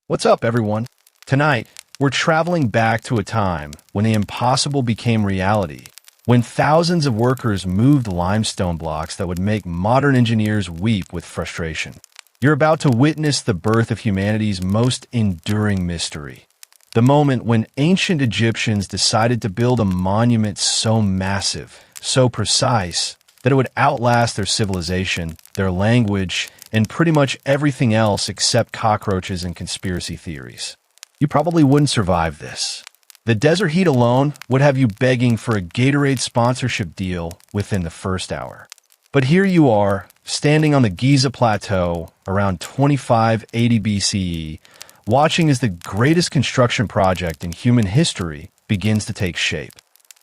What's up, everyone? Tonight, we're traveling back to a time when the impossible became reality, when thousands of workers moved limestone blocks that would make modern engineers weep with frustration. You're about to witness the birth of humanity's most enduring mystery. The moment when ancient Egyptians decided to build a monument so massive, so precise, that it would outlast their civilization, their language, and pretty much everything else except cockroaches and conspiracy theories. You probably wouldn't survive this. The desert heat alone would have you begging for a Gatorade sponsorship deal within the first hour. But here you are, standing on the Giza Plateau around 2580 BCE, watching as the greatest construction project in human history begins to take shape.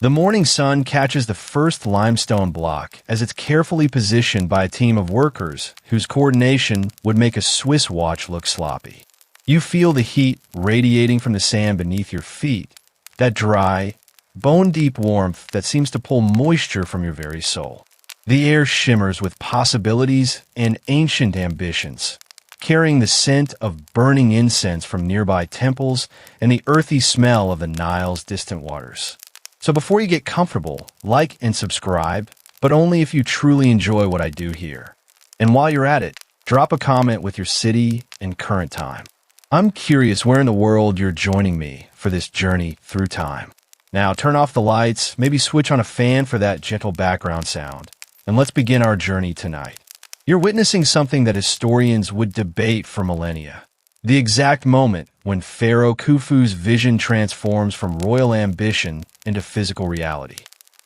The morning sun catches the first limestone block as it's carefully positioned by a team of workers whose coordination would make a Swiss watch look sloppy. You feel the heat radiating from the sand beneath your feet, that dry, bone-deep warmth that seems to pull moisture from your very soul. The air shimmers with possibilities and ancient ambitions, carrying the scent of burning incense from nearby temples and the earthy smell of the Nile's distant waters. So before you get comfortable, like and subscribe, but only if you truly enjoy what I do here. And while you're at it, drop a comment with your city and current time. I'm curious where in the world you're joining me for this journey through time. Now turn off the lights, maybe switch on a fan for that gentle background sound, and let's begin our journey tonight. You're witnessing something that historians would debate for millennia. The exact moment when Pharaoh Khufu's vision transforms from royal ambition into physical reality.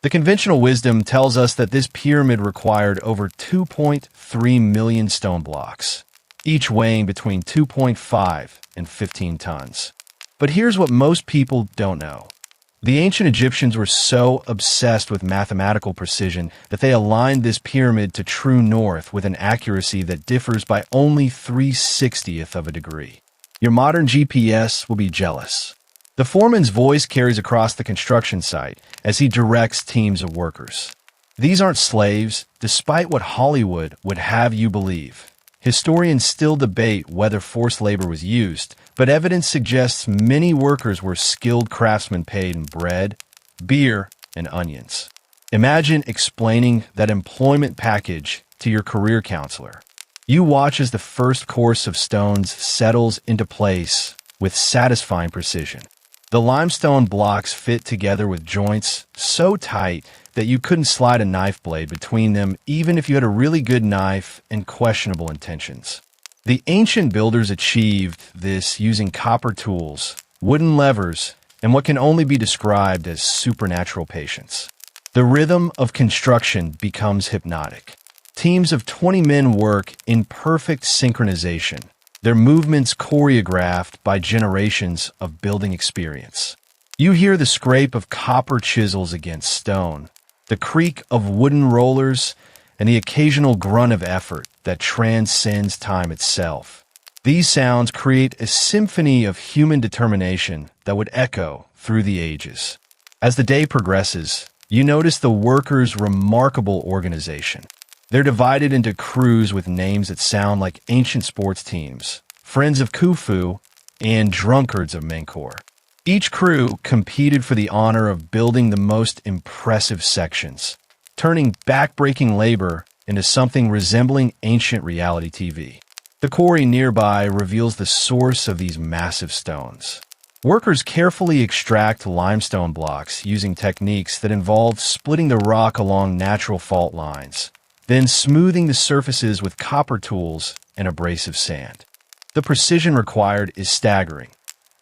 The conventional wisdom tells us that this pyramid required over 2.3 million stone blocks, each weighing between 2.5 and 15 tons. But here's what most people don't know. The ancient Egyptians were so obsessed with mathematical precision that they aligned this pyramid to true north with an accuracy that differs by only 3/60th of a degree. Your modern GPS will be jealous. The foreman's voice carries across the construction site as he directs teams of workers. These aren't slaves, despite what Hollywood would have you believe. Historians still debate whether forced labor was used, but evidence suggests many workers were skilled craftsmen paid in bread, beer, and onions. Imagine explaining that employment package to your career counselor. You watch as the first course of stones settles into place with satisfying precision. The limestone blocks fit together with joints so tight that you couldn't slide a knife blade between them even if you had a really good knife and questionable intentions. The ancient builders achieved this using copper tools, wooden levers, and what can only be described as supernatural patience. The rhythm of construction becomes hypnotic. Teams of 20 men work in perfect synchronization, their movements choreographed by generations of building experience. You hear the scrape of copper chisels against stone, the creak of wooden rollers, and the occasional grunt of effort that transcends time itself. These sounds create a symphony of human determination that would echo through the ages. As the day progresses, you notice the workers' remarkable organization. They're divided into crews with names that sound like ancient sports teams, Friends of Khufu, and Drunkards of Menkaure. Each crew competed for the honor of building the most impressive sections, turning back-breaking labor into something resembling ancient reality TV. The quarry nearby reveals the source of these massive stones. Workers carefully extract limestone blocks using techniques that involve splitting the rock along natural fault lines, then smoothing the surfaces with copper tools and abrasive sand. The precision required is staggering.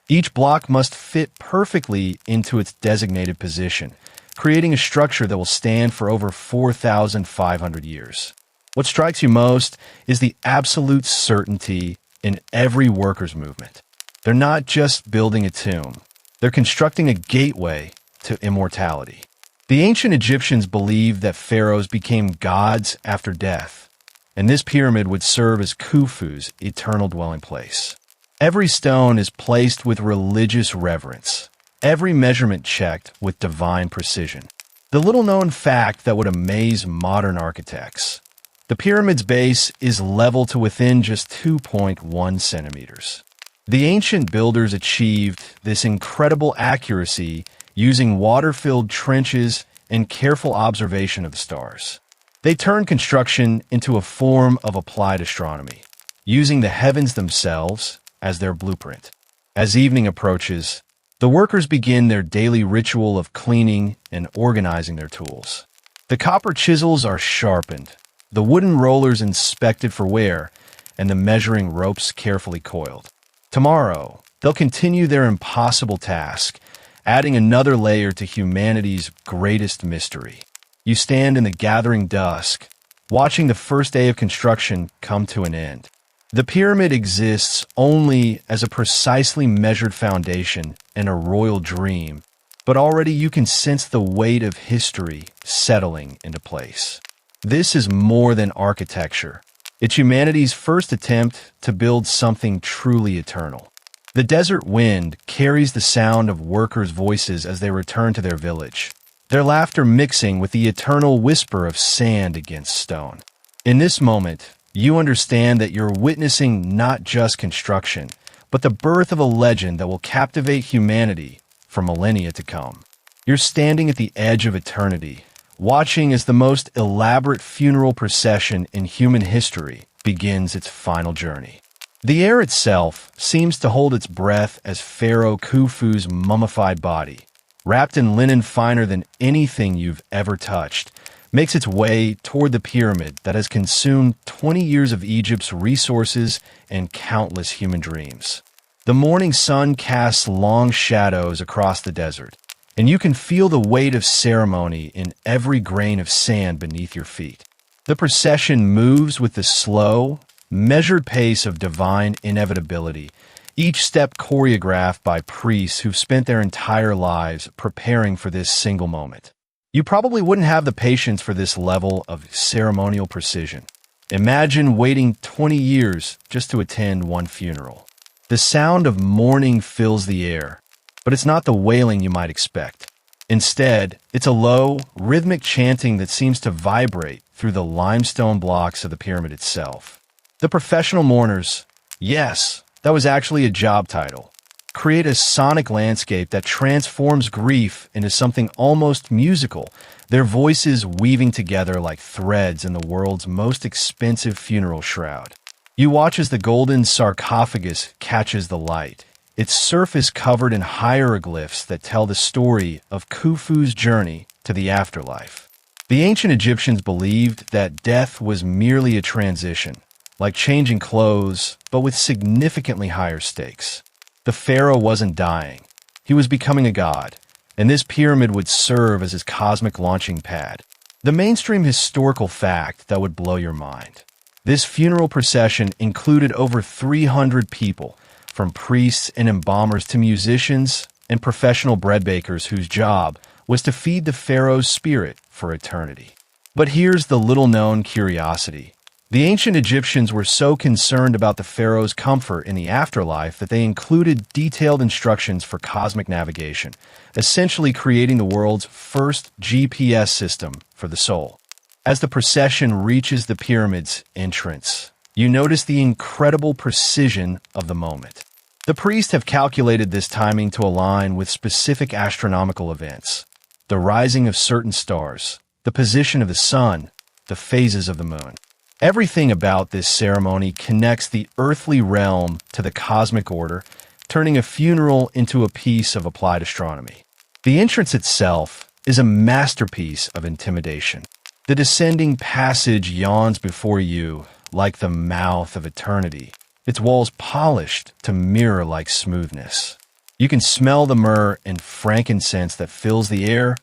Each block must fit perfectly into its designated position, creating a structure that will stand for over 4,500 years. What strikes you most is the absolute certainty in every worker's movement. They're not just building a tomb, they're constructing a gateway to immortality. The ancient Egyptians believed that pharaohs became gods after death, and this pyramid would serve as Khufu's eternal dwelling place. Every stone is placed with religious reverence, every measurement checked with divine precision. The little-known fact that would amaze modern architects. The pyramid's base is level to within just 2.1 centimeters. The ancient builders achieved this incredible accuracy using water-filled trenches and careful observation of the stars. They turned construction into a form of applied astronomy, using the heavens themselves as their blueprint. As evening approaches, the workers begin their daily ritual of cleaning and organizing their tools. The copper chisels are sharpened, the wooden rollers inspected for wear, and the measuring ropes carefully coiled. Tomorrow, they'll continue their impossible task, adding another layer to humanity's greatest mystery. You stand in the gathering dusk, watching the first day of construction come to an end. The pyramid exists only as a precisely measured foundation and a royal dream, but already you can sense the weight of history settling into place. This is more than architecture. It's humanity's first attempt to build something truly eternal. The desert wind carries the sound of workers' voices as they return to their village, their laughter mixing with the eternal whisper of sand against stone. In this moment, you understand that you're witnessing not just construction, but the birth of a legend that will captivate humanity for millennia to come. You're standing at the edge of eternity, watching as the most elaborate funeral procession in human history begins its final journey. The air itself seems to hold its breath as Pharaoh Khufu's mummified body, wrapped in linen finer than anything you've ever touched, makes its way toward the pyramid that has consumed 20 years of Egypt's resources and countless human dreams. The morning sun casts long shadows across the desert, and you can feel the weight of ceremony in every grain of sand beneath your feet. The procession moves with the slow, measured pace of divine inevitability, each step choreographed by priests who've spent their entire lives preparing for this single moment. You probably wouldn't have the patience for this level of ceremonial precision. Imagine waiting 20 years just to attend one funeral. The sound of mourning fills the air, but it's not the wailing you might expect. Instead, it's a low, rhythmic chanting that seems to vibrate through the limestone blocks of the pyramid itself. The professional mourners, yes, that was actually a job title, create a sonic landscape that transforms grief into something almost musical, their voices weaving together like threads in the world's most expensive funeral shroud. You watch as the golden sarcophagus catches the light, its surface covered in hieroglyphs that tell the story of Khufu's journey to the afterlife. The ancient Egyptians believed that death was merely a transition, like changing clothes, but with significantly higher stakes. The pharaoh wasn't dying. He was becoming a god, and this pyramid would serve as his cosmic launching pad. The mainstream historical fact that would blow your mind. This funeral procession included over 300 people, from priests and embalmers to musicians and professional bread bakers whose job was to feed the pharaoh's spirit for eternity. But here's the little-known curiosity. The ancient Egyptians were so concerned about the pharaoh's comfort in the afterlife that they included detailed instructions for cosmic navigation, essentially creating the world's first GPS system for the soul. As the procession reaches the pyramid's entrance, you notice the incredible precision of the moment. The priests have calculated this timing to align with specific astronomical events: the rising of certain stars, the position of the sun, the phases of the moon. Everything about this ceremony connects the earthly realm to the cosmic order, turning a funeral into a piece of applied astronomy. The entrance itself is a masterpiece of intimidation. The descending passage yawns before you like the mouth of eternity, its walls polished to mirror-like smoothness. You can smell the myrrh and frankincense that fills the air,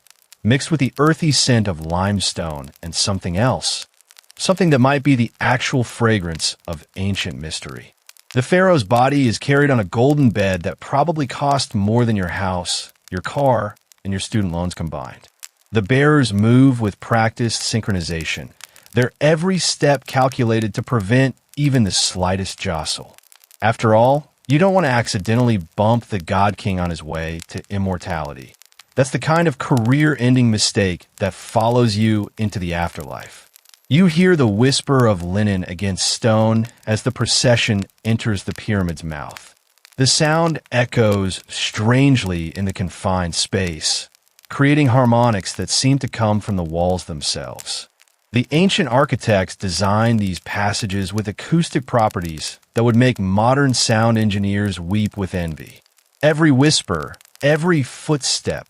mixed with the earthy scent of limestone and something else. Something that might be the actual fragrance of ancient mystery. The pharaoh's body is carried on a golden bed that probably cost more than your house, your car, and your student loans combined. The bearers move with practiced synchronization, their every step calculated to prevent even the slightest jostle. After all, you don't want to accidentally bump the God King on his way to immortality. That's the kind of career-ending mistake that follows you into the afterlife. You hear the whisper of linen against stone as the procession enters the pyramid's mouth. The The sound echoes strangely in the confined space, creating harmonics that seem to come from the walls themselves. The ancient architects designed these passages with acoustic properties that would make modern sound engineers weep with envy. Every whisper, every footstep,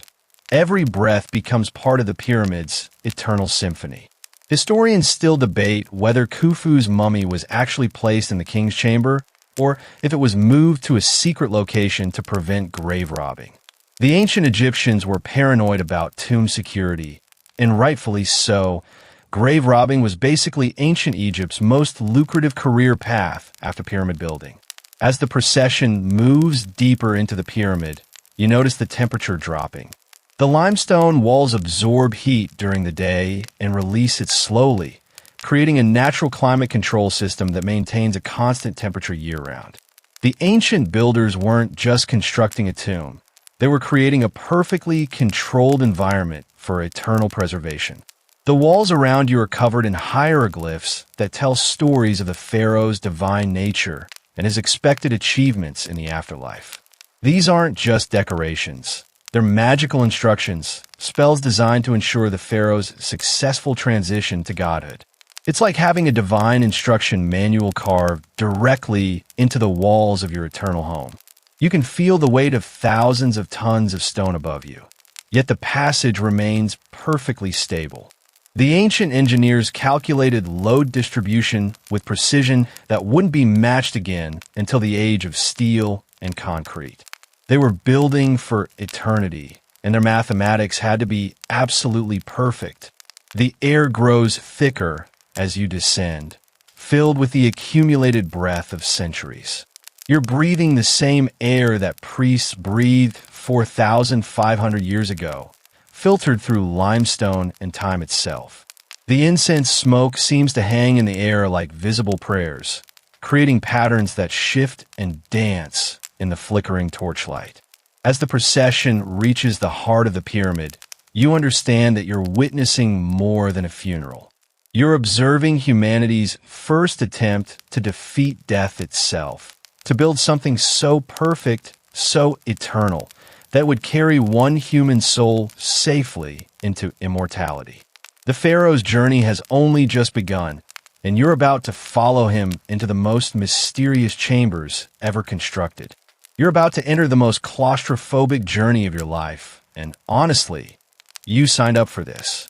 every breath becomes part of the pyramid's eternal symphony. Historians still debate whether Khufu's mummy was actually placed in the king's chamber or if it was moved to a secret location to prevent grave robbing. The ancient Egyptians were paranoid about tomb security, and rightfully so. Grave robbing was basically ancient Egypt's most lucrative career path after pyramid building. As the procession moves deeper into the pyramid, you notice the temperature dropping. The limestone walls absorb heat during the day and release it slowly, creating a natural climate control system that maintains a constant temperature year-round. The ancient builders weren't just constructing a tomb. They were creating a perfectly controlled environment for eternal preservation. The walls around you are covered in hieroglyphs that tell stories of the pharaoh's divine nature and his expected achievements in the afterlife. These aren't just decorations. They're magical instructions, spells designed to ensure the pharaoh's successful transition to godhood. It's like having a divine instruction manual carved directly into the walls of your eternal home. You can feel the weight of thousands of tons of stone above you, yet the passage remains perfectly stable. The ancient engineers calculated load distribution with precision that wouldn't be matched again until the age of steel and concrete. They were building for eternity, and their mathematics had to be absolutely perfect. The air grows thicker as you descend, filled with the accumulated breath of centuries. You're breathing the same air that priests breathed 4,500 years ago, filtered through limestone and time itself. The incense smoke seems to hang in the air like visible prayers, creating patterns that shift and dance in the flickering torchlight. As the procession reaches the heart of the pyramid, you understand that you're witnessing more than a funeral. You're observing humanity's first attempt to defeat death itself, to build something so perfect, so eternal, that would carry one human soul safely into immortality. The pharaoh's journey has only just begun, and you're about to follow him into the most mysterious chambers ever constructed. You're about to enter the most claustrophobic journey of your life, and honestly, you signed up for this.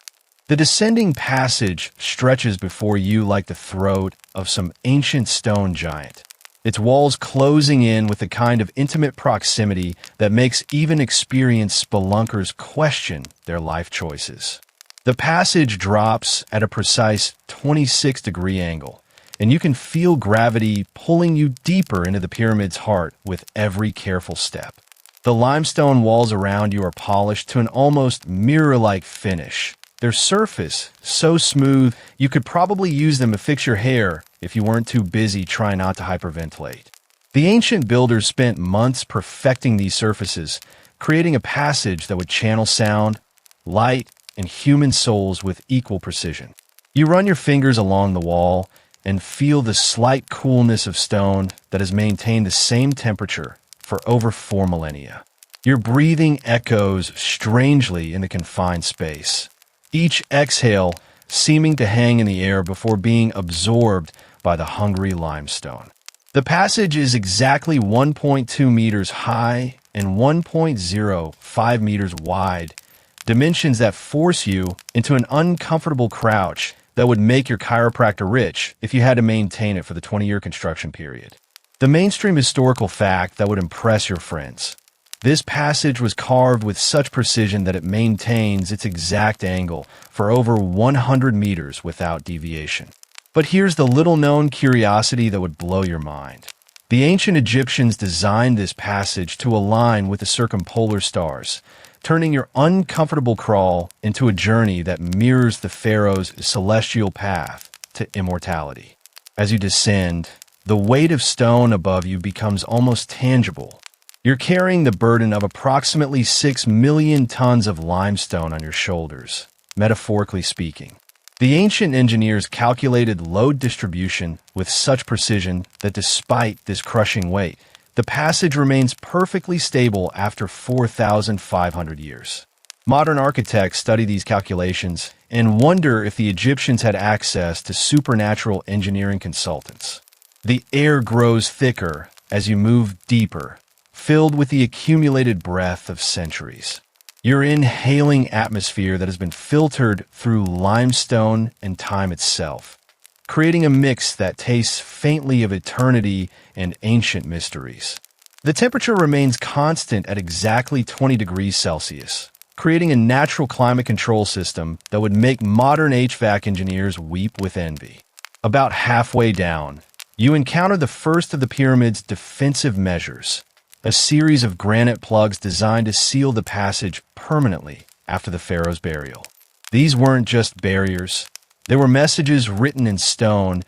The descending passage stretches before you like the throat of some ancient stone giant, its walls closing in with a kind of intimate proximity that makes even experienced spelunkers question their life choices. The passage drops at a precise 26-degree angle, and you can feel gravity pulling you deeper into the pyramid's heart with every careful step. The limestone walls around you are polished to an almost mirror-like finish, their surface so smooth you could probably use them to fix your hair if you weren't too busy trying not to hyperventilate. The ancient builders spent months perfecting these surfaces, creating a passage that would channel sound, light, and human souls with equal precision. You run your fingers along the wall and feel the slight coolness of stone that has maintained the same temperature for over 4 millennia. Your breathing echoes strangely in the confined space, each exhale seeming to hang in the air before being absorbed by the hungry limestone. The passage is exactly 1.2 meters high and 1.05 meters wide, dimensions that force you into an uncomfortable crouch that would make your chiropractor rich if you had to maintain it for the 20-year construction period. The mainstream historical fact that would impress your friends. This passage was carved with such precision that it maintains its exact angle for over 100 meters without deviation. But here's the little-known curiosity that would blow your mind. The ancient Egyptians designed this passage to align with the circumpolar stars, turning your uncomfortable crawl into a journey that mirrors the pharaoh's celestial path to immortality. As you descend, the weight of stone above you becomes almost tangible. You're carrying the burden of approximately 6 million tons of limestone on your shoulders, metaphorically speaking. The ancient engineers calculated load distribution with such precision that despite this crushing weight, the passage remains perfectly stable after 4,500 years. Modern architects study these calculations and wonder if the Egyptians had access to supernatural engineering consultants. The air grows thicker as you move deeper, filled with the accumulated breath of centuries. You're inhaling atmosphere that has been filtered through limestone and time itself, creating a mix that tastes faintly of eternity and ancient mysteries. The temperature remains constant at exactly 20 degrees Celsius, creating a natural climate control system that would make modern HVAC engineers weep with envy. About halfway down, you encounter the first of the pyramid's defensive measures, a series of granite plugs designed to seal the passage permanently after the pharaoh's burial. These weren't just barriers. They were messages written in stone,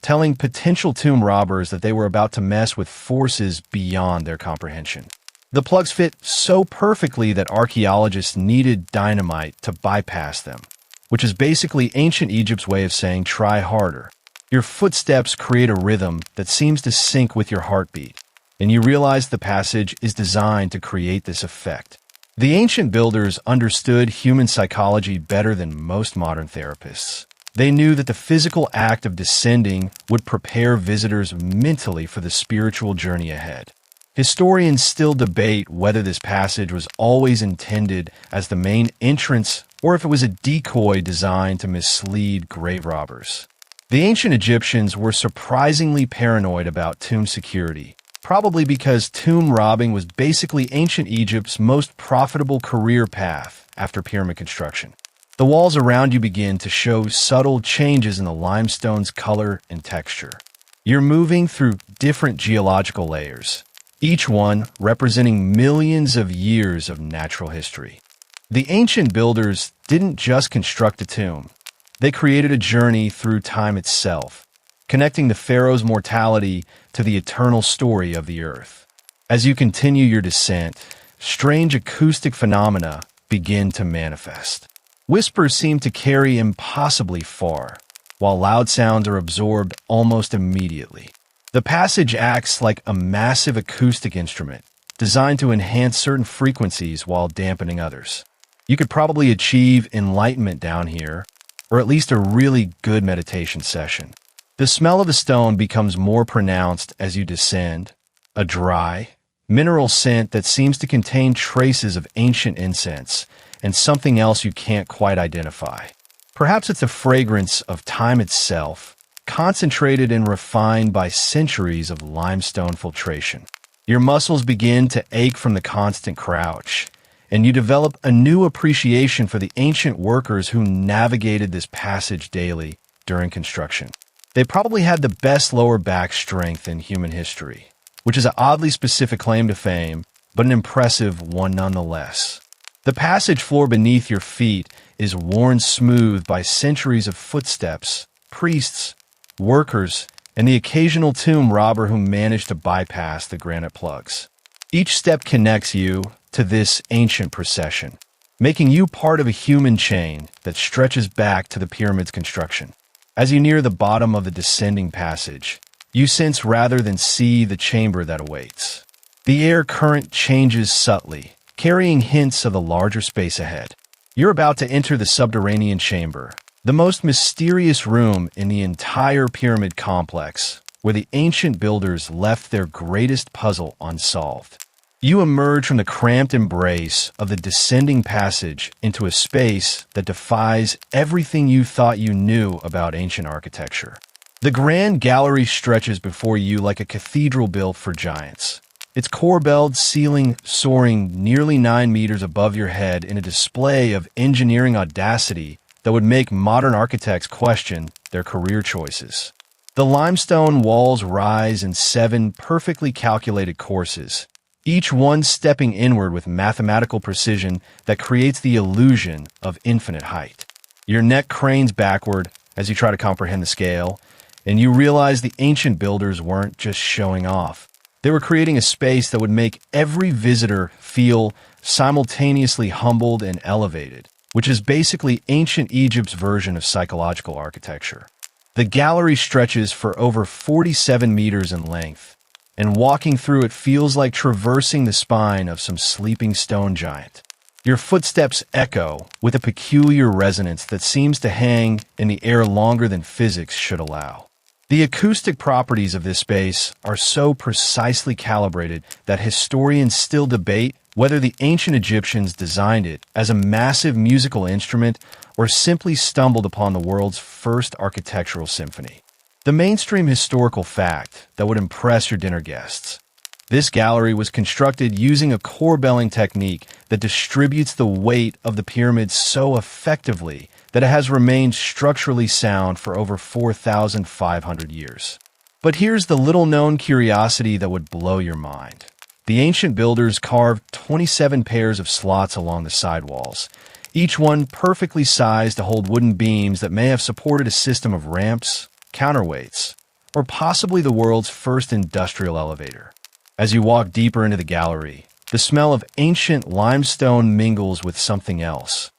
telling potential tomb robbers that they were about to mess with forces beyond their comprehension. The plugs fit so perfectly that archaeologists needed dynamite to bypass them, which is basically ancient Egypt's way of saying try harder. Your footsteps create a rhythm that seems to sync with your heartbeat, and you realize the passage is designed to create this effect. The ancient builders understood human psychology better than most modern therapists. They knew that the physical act of descending would prepare visitors mentally for the spiritual journey ahead. Historians still debate whether this passage was always intended as the main entrance or if it was a decoy designed to mislead grave robbers. The ancient Egyptians were surprisingly paranoid about tomb security, probably because tomb robbing was basically ancient Egypt's most profitable career path after pyramid construction. The walls around you begin to show subtle changes in the limestone's color and texture. You're moving through different geological layers, each one representing millions of years of natural history. The ancient builders didn't just construct a tomb. They created a journey through time itself, connecting the pharaoh's mortality to the eternal story of the earth. As you continue your descent, strange acoustic phenomena begin to manifest. Whispers seem to carry impossibly far, while loud sounds are absorbed almost immediately. The passage acts like a massive acoustic instrument, designed to enhance certain frequencies while dampening others. You could probably achieve enlightenment down here, or at least a really good meditation session. The smell of the stone becomes more pronounced as you descend, a dry, mineral scent that seems to contain traces of ancient incense and something else you can't quite identify. Perhaps it's the fragrance of time itself, concentrated and refined by centuries of limestone filtration. Your muscles begin to ache from the constant crouch, and you develop a new appreciation for the ancient workers who navigated this passage daily during construction. They probably had the best lower back strength in human history, which is an oddly specific claim to fame, but an impressive one nonetheless. The passage floor beneath your feet is worn smooth by centuries of footsteps, priests, workers, and the occasional tomb robber who managed to bypass the granite plugs. Each step connects you to this ancient procession, making you part of a human chain that stretches back to the pyramid's construction. As you near the bottom of the descending passage, you sense rather than see the chamber that awaits. The air current changes subtly, carrying hints of the larger space ahead. You're about to enter the subterranean chamber, the most mysterious room in the entire pyramid complex, where the ancient builders left their greatest puzzle unsolved. You emerge from the cramped embrace of the descending passage into a space that defies everything you thought you knew about ancient architecture. The grand gallery stretches before you like a cathedral built for giants, its corbelled ceiling soaring nearly 9 meters above your head in a display of engineering audacity that would make modern architects question their career choices. The limestone walls rise in 7 perfectly calculated courses, each one stepping inward with mathematical precision that creates the illusion of infinite height. Your neck cranes backward as you try to comprehend the scale, and you realize the ancient builders weren't just showing off. They were creating a space that would make every visitor feel simultaneously humbled and elevated, which is basically ancient Egypt's version of psychological architecture. The gallery stretches for over 47 meters in length, and walking through it feels like traversing the spine of some sleeping stone giant. Your footsteps echo with a peculiar resonance that seems to hang in the air longer than physics should allow. The acoustic properties of this space are so precisely calibrated that historians still debate whether the ancient Egyptians designed it as a massive musical instrument or simply stumbled upon the world's first architectural symphony. The mainstream historical fact that would impress your dinner guests. This gallery was constructed using a core belling technique that distributes the weight of the pyramids so effectively that it has remained structurally sound for over 4,500 years. But here's the little-known curiosity that would blow your mind. The ancient builders carved 27 pairs of slots along the sidewalls, each one perfectly sized to hold wooden beams that may have supported a system of ramps, counterweights, or possibly the world's first industrial elevator. As you walk deeper into the gallery, the smell of ancient limestone mingles with something else,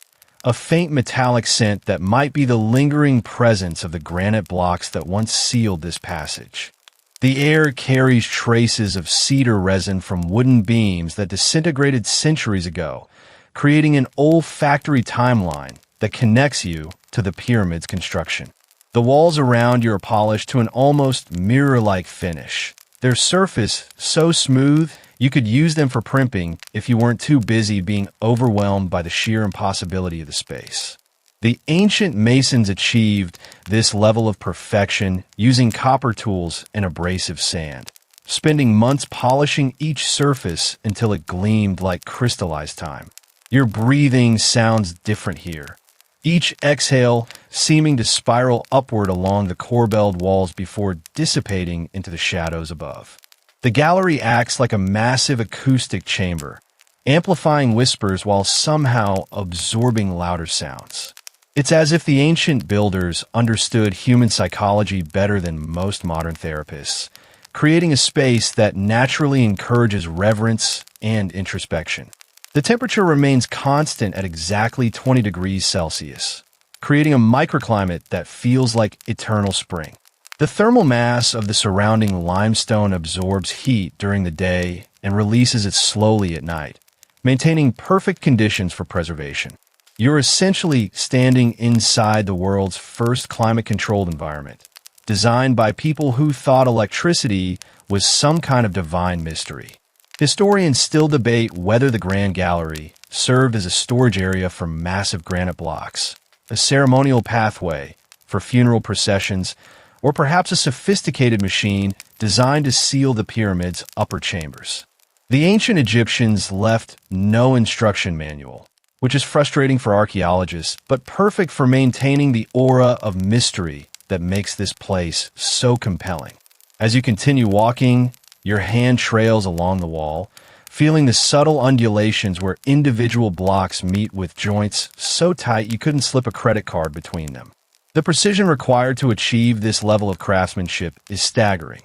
a faint metallic scent that might be the lingering presence of the granite blocks that once sealed this passage. The air carries traces of cedar resin from wooden beams that disintegrated centuries ago, creating an olfactory timeline that connects you to the pyramid's construction. The walls around you are polished to an almost mirror-like finish, their surface so smooth you could use them for primping if you weren't too busy being overwhelmed by the sheer impossibility of the space. The ancient masons achieved this level of perfection using copper tools and abrasive sand, spending months polishing each surface until it gleamed like crystallized time. Your breathing sounds different here, each exhale seeming to spiral upward along the core-belled walls before dissipating into the shadows above. The gallery acts like a massive acoustic chamber, amplifying whispers while somehow absorbing louder sounds. It's as if the ancient builders understood human psychology better than most modern therapists, creating a space that naturally encourages reverence and introspection. The temperature remains constant at exactly 20 degrees Celsius, creating a microclimate that feels like eternal spring. The thermal mass of the surrounding limestone absorbs heat during the day and releases it slowly at night, maintaining perfect conditions for preservation. You're essentially standing inside the world's first climate-controlled environment, designed by people who thought electricity was some kind of divine mystery. Historians still debate whether the Grand Gallery served as a storage area for massive granite blocks, a ceremonial pathway for funeral processions, or perhaps a sophisticated machine designed to seal the pyramid's upper chambers. The ancient Egyptians left no instruction manual, which is frustrating for archaeologists, but perfect for maintaining the aura of mystery that makes this place so compelling. As you continue walking, your hand trails along the wall, feeling the subtle undulations where individual blocks meet with joints so tight you couldn't slip a credit card between them. The precision required to achieve this level of craftsmanship is staggering.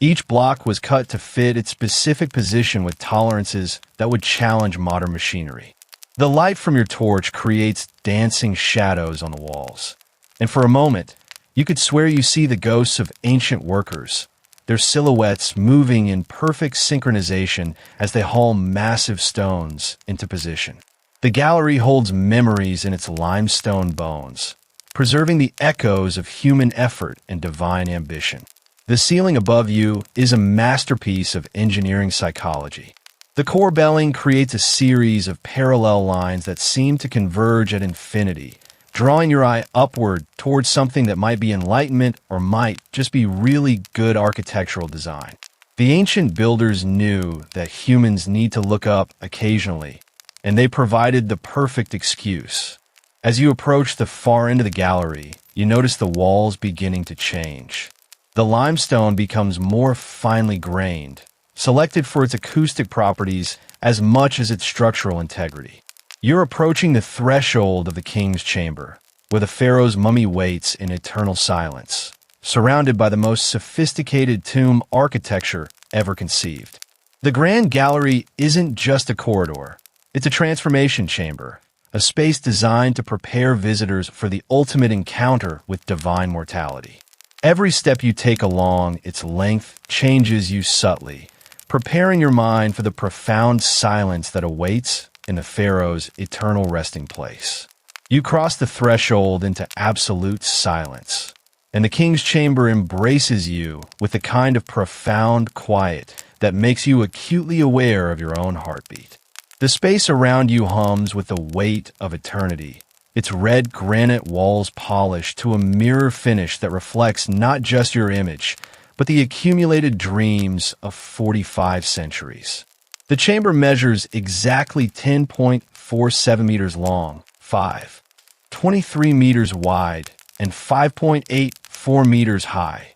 Each block was cut to fit its specific position with tolerances that would challenge modern machinery. The light from your torch creates dancing shadows on the walls, and for a moment, you could swear you see the ghosts of ancient workers, their silhouettes moving in perfect synchronization as they haul massive stones into position. The gallery holds memories in its limestone bones, preserving the echoes of human effort and divine ambition. The ceiling above you is a masterpiece of engineering psychology. The core belling creates a series of parallel lines that seem to converge at infinity, drawing your eye upward towards something that might be enlightenment or might just be really good architectural design. The ancient builders knew that humans need to look up occasionally, and they provided the perfect excuse. As you approach the far end of the gallery, you notice the walls beginning to change. The limestone becomes more finely grained, selected for its acoustic properties as much as its structural integrity. You're approaching the threshold of the king's chamber, where the pharaoh's mummy waits in eternal silence, surrounded by the most sophisticated tomb architecture ever conceived. The Grand Gallery isn't just a corridor, it's a transformation chamber, a space designed to prepare visitors for the ultimate encounter with divine mortality. Every step you take along its length changes you subtly, preparing your mind for the profound silence that awaits in the pharaoh's eternal resting place. You cross the threshold into absolute silence, and the king's chamber embraces you with the kind of profound quiet that makes you acutely aware of your own heartbeat. The space around you hums with the weight of eternity, its red granite walls polished to a mirror finish that reflects not just your image, but the accumulated dreams of 45 centuries. The chamber measures exactly 10.47 meters long, 5.23 meters wide, and 5.84 meters high.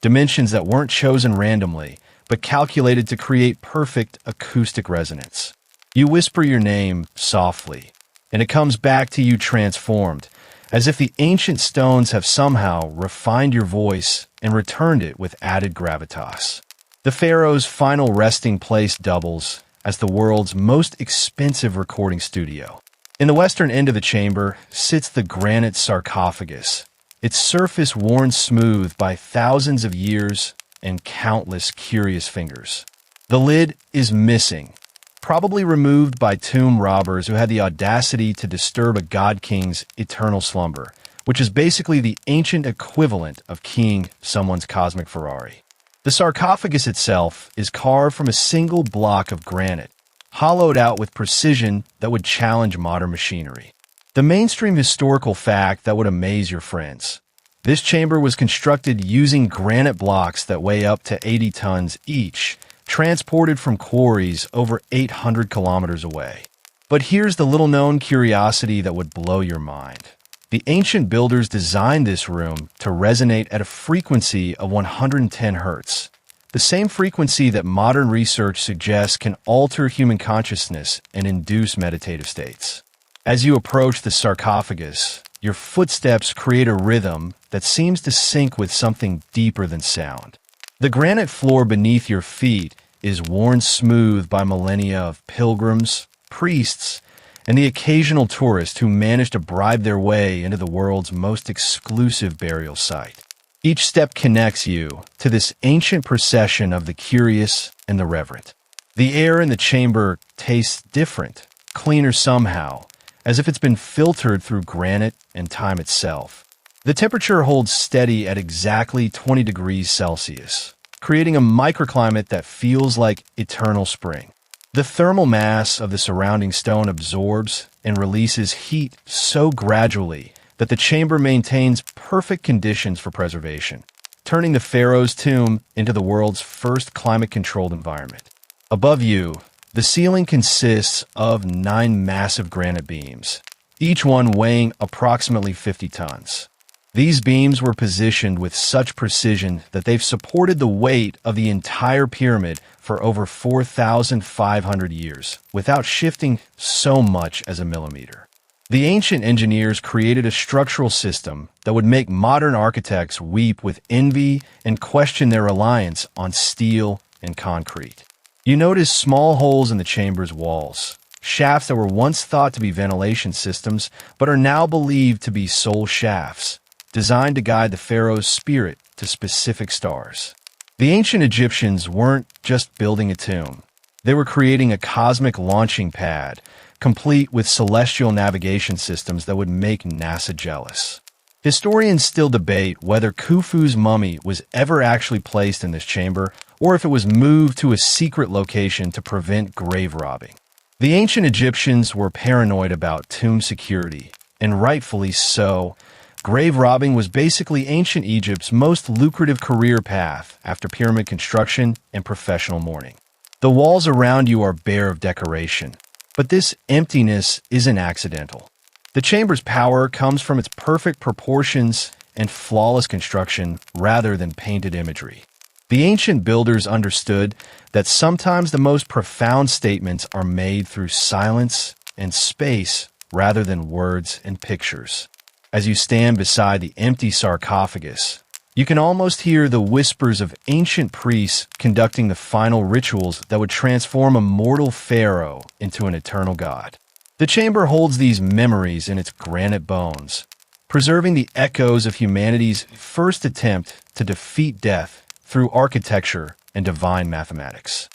Dimensions that weren't chosen randomly, but calculated to create perfect acoustic resonance. You whisper your name softly, and it comes back to you transformed, as if the ancient stones have somehow refined your voice and returned it with added gravitas. The pharaoh's final resting place doubles as the world's most expensive recording studio. In the western end of the chamber sits the granite sarcophagus, its surface worn smooth by thousands of years and countless curious fingers. The lid is missing, probably removed by tomb robbers who had the audacity to disturb a god king's eternal slumber, which is basically the ancient equivalent of keying someone's cosmic Ferrari. The sarcophagus itself is carved from a single block of granite, hollowed out with precision that would challenge modern machinery. The mainstream historical fact that would amaze your friends. This chamber was constructed using granite blocks that weigh up to 80 tons each, transported from quarries over 800 kilometers away. But here's the little-known curiosity that would blow your mind. The ancient builders designed this room to resonate at a frequency of 110 hertz, the same frequency that modern research suggests can alter human consciousness and induce meditative states. As you approach the sarcophagus, your footsteps create a rhythm that seems to sync with something deeper than sound. The granite floor beneath your feet is worn smooth by millennia of pilgrims, priests, and the occasional tourist who managed to bribe their way into the world's most exclusive burial site. Each step connects you to this ancient procession of the curious and the reverent. The air in the chamber tastes different, cleaner somehow, as if it's been filtered through granite and time itself. The temperature holds steady at exactly 20 degrees Celsius, creating a microclimate that feels like eternal spring. The thermal mass of the surrounding stone absorbs and releases heat so gradually that the chamber maintains perfect conditions for preservation, turning the pharaoh's tomb into the world's first climate-controlled environment. Above you, the ceiling consists of 9 massive granite beams, each one weighing approximately 50 tons. These beams were positioned with such precision that they've supported the weight of the entire pyramid for over 4,500 years, without shifting so much as a millimeter. The ancient engineers created a structural system that would make modern architects weep with envy and question their reliance on steel and concrete. You notice small holes in the chamber's walls, shafts that were once thought to be ventilation systems, but are now believed to be soul shafts, designed to guide the pharaoh's spirit to specific stars. The ancient Egyptians weren't just building a tomb. They were creating a cosmic launching pad, complete with celestial navigation systems that would make NASA jealous. Historians still debate whether Khufu's mummy was ever actually placed in this chamber, or if it was moved to a secret location to prevent grave robbing. The ancient Egyptians were paranoid about tomb security, and rightfully so. Grave robbing was basically ancient Egypt's most lucrative career path after pyramid construction and professional mourning. The walls around you are bare of decoration, but this emptiness isn't accidental. The chamber's power comes from its perfect proportions and flawless construction rather than painted imagery. The ancient builders understood that sometimes the most profound statements are made through silence and space rather than words and pictures. As you stand beside the empty sarcophagus, you can almost hear the whispers of ancient priests conducting the final rituals that would transform a mortal pharaoh into an eternal god. The chamber holds these memories in its granite bones, preserving the echoes of humanity's first attempt to defeat death through architecture and divine mathematics.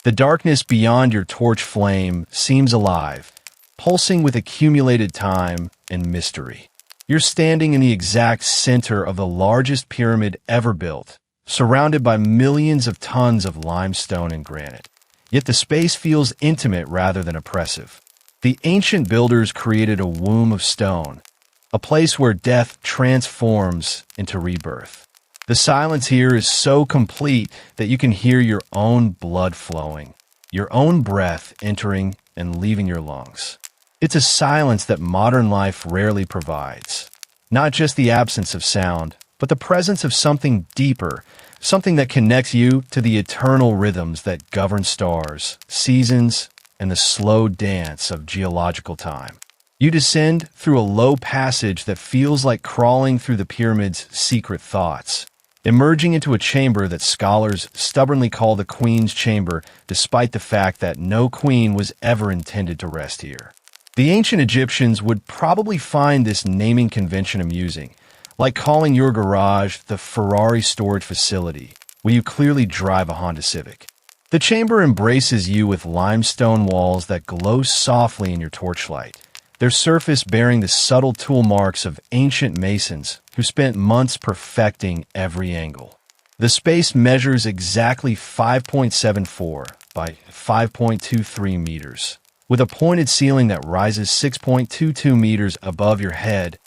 The darkness beyond your torch flame seems alive, pulsing with accumulated time and mystery. You're standing in the exact center of the largest pyramid ever built, surrounded by millions of tons of limestone and granite. Yet the space feels intimate rather than oppressive. The ancient builders created a womb of stone, a place where death transforms into rebirth. The silence here is so complete that you can hear your own blood flowing, your own breath entering and leaving your lungs. It's a silence that modern life rarely provides. Not just the absence of sound, but the presence of something deeper, something that connects you to the eternal rhythms that govern stars, seasons, and the slow dance of geological time. You descend through a low passage that feels like crawling through the pyramid's secret thoughts, emerging into a chamber that scholars stubbornly call the Queen's Chamber, despite the fact that no queen was ever intended to rest here. The ancient Egyptians would probably find this naming convention amusing, like calling your garage the Ferrari storage facility, where you clearly drive a Honda Civic. The chamber embraces you with limestone walls that glow softly in your torchlight, their surface bearing the subtle tool marks of ancient masons who spent months perfecting every angle. The space measures exactly 5.74 by 5.23 meters, with a pointed ceiling that rises 6.22 meters above your head,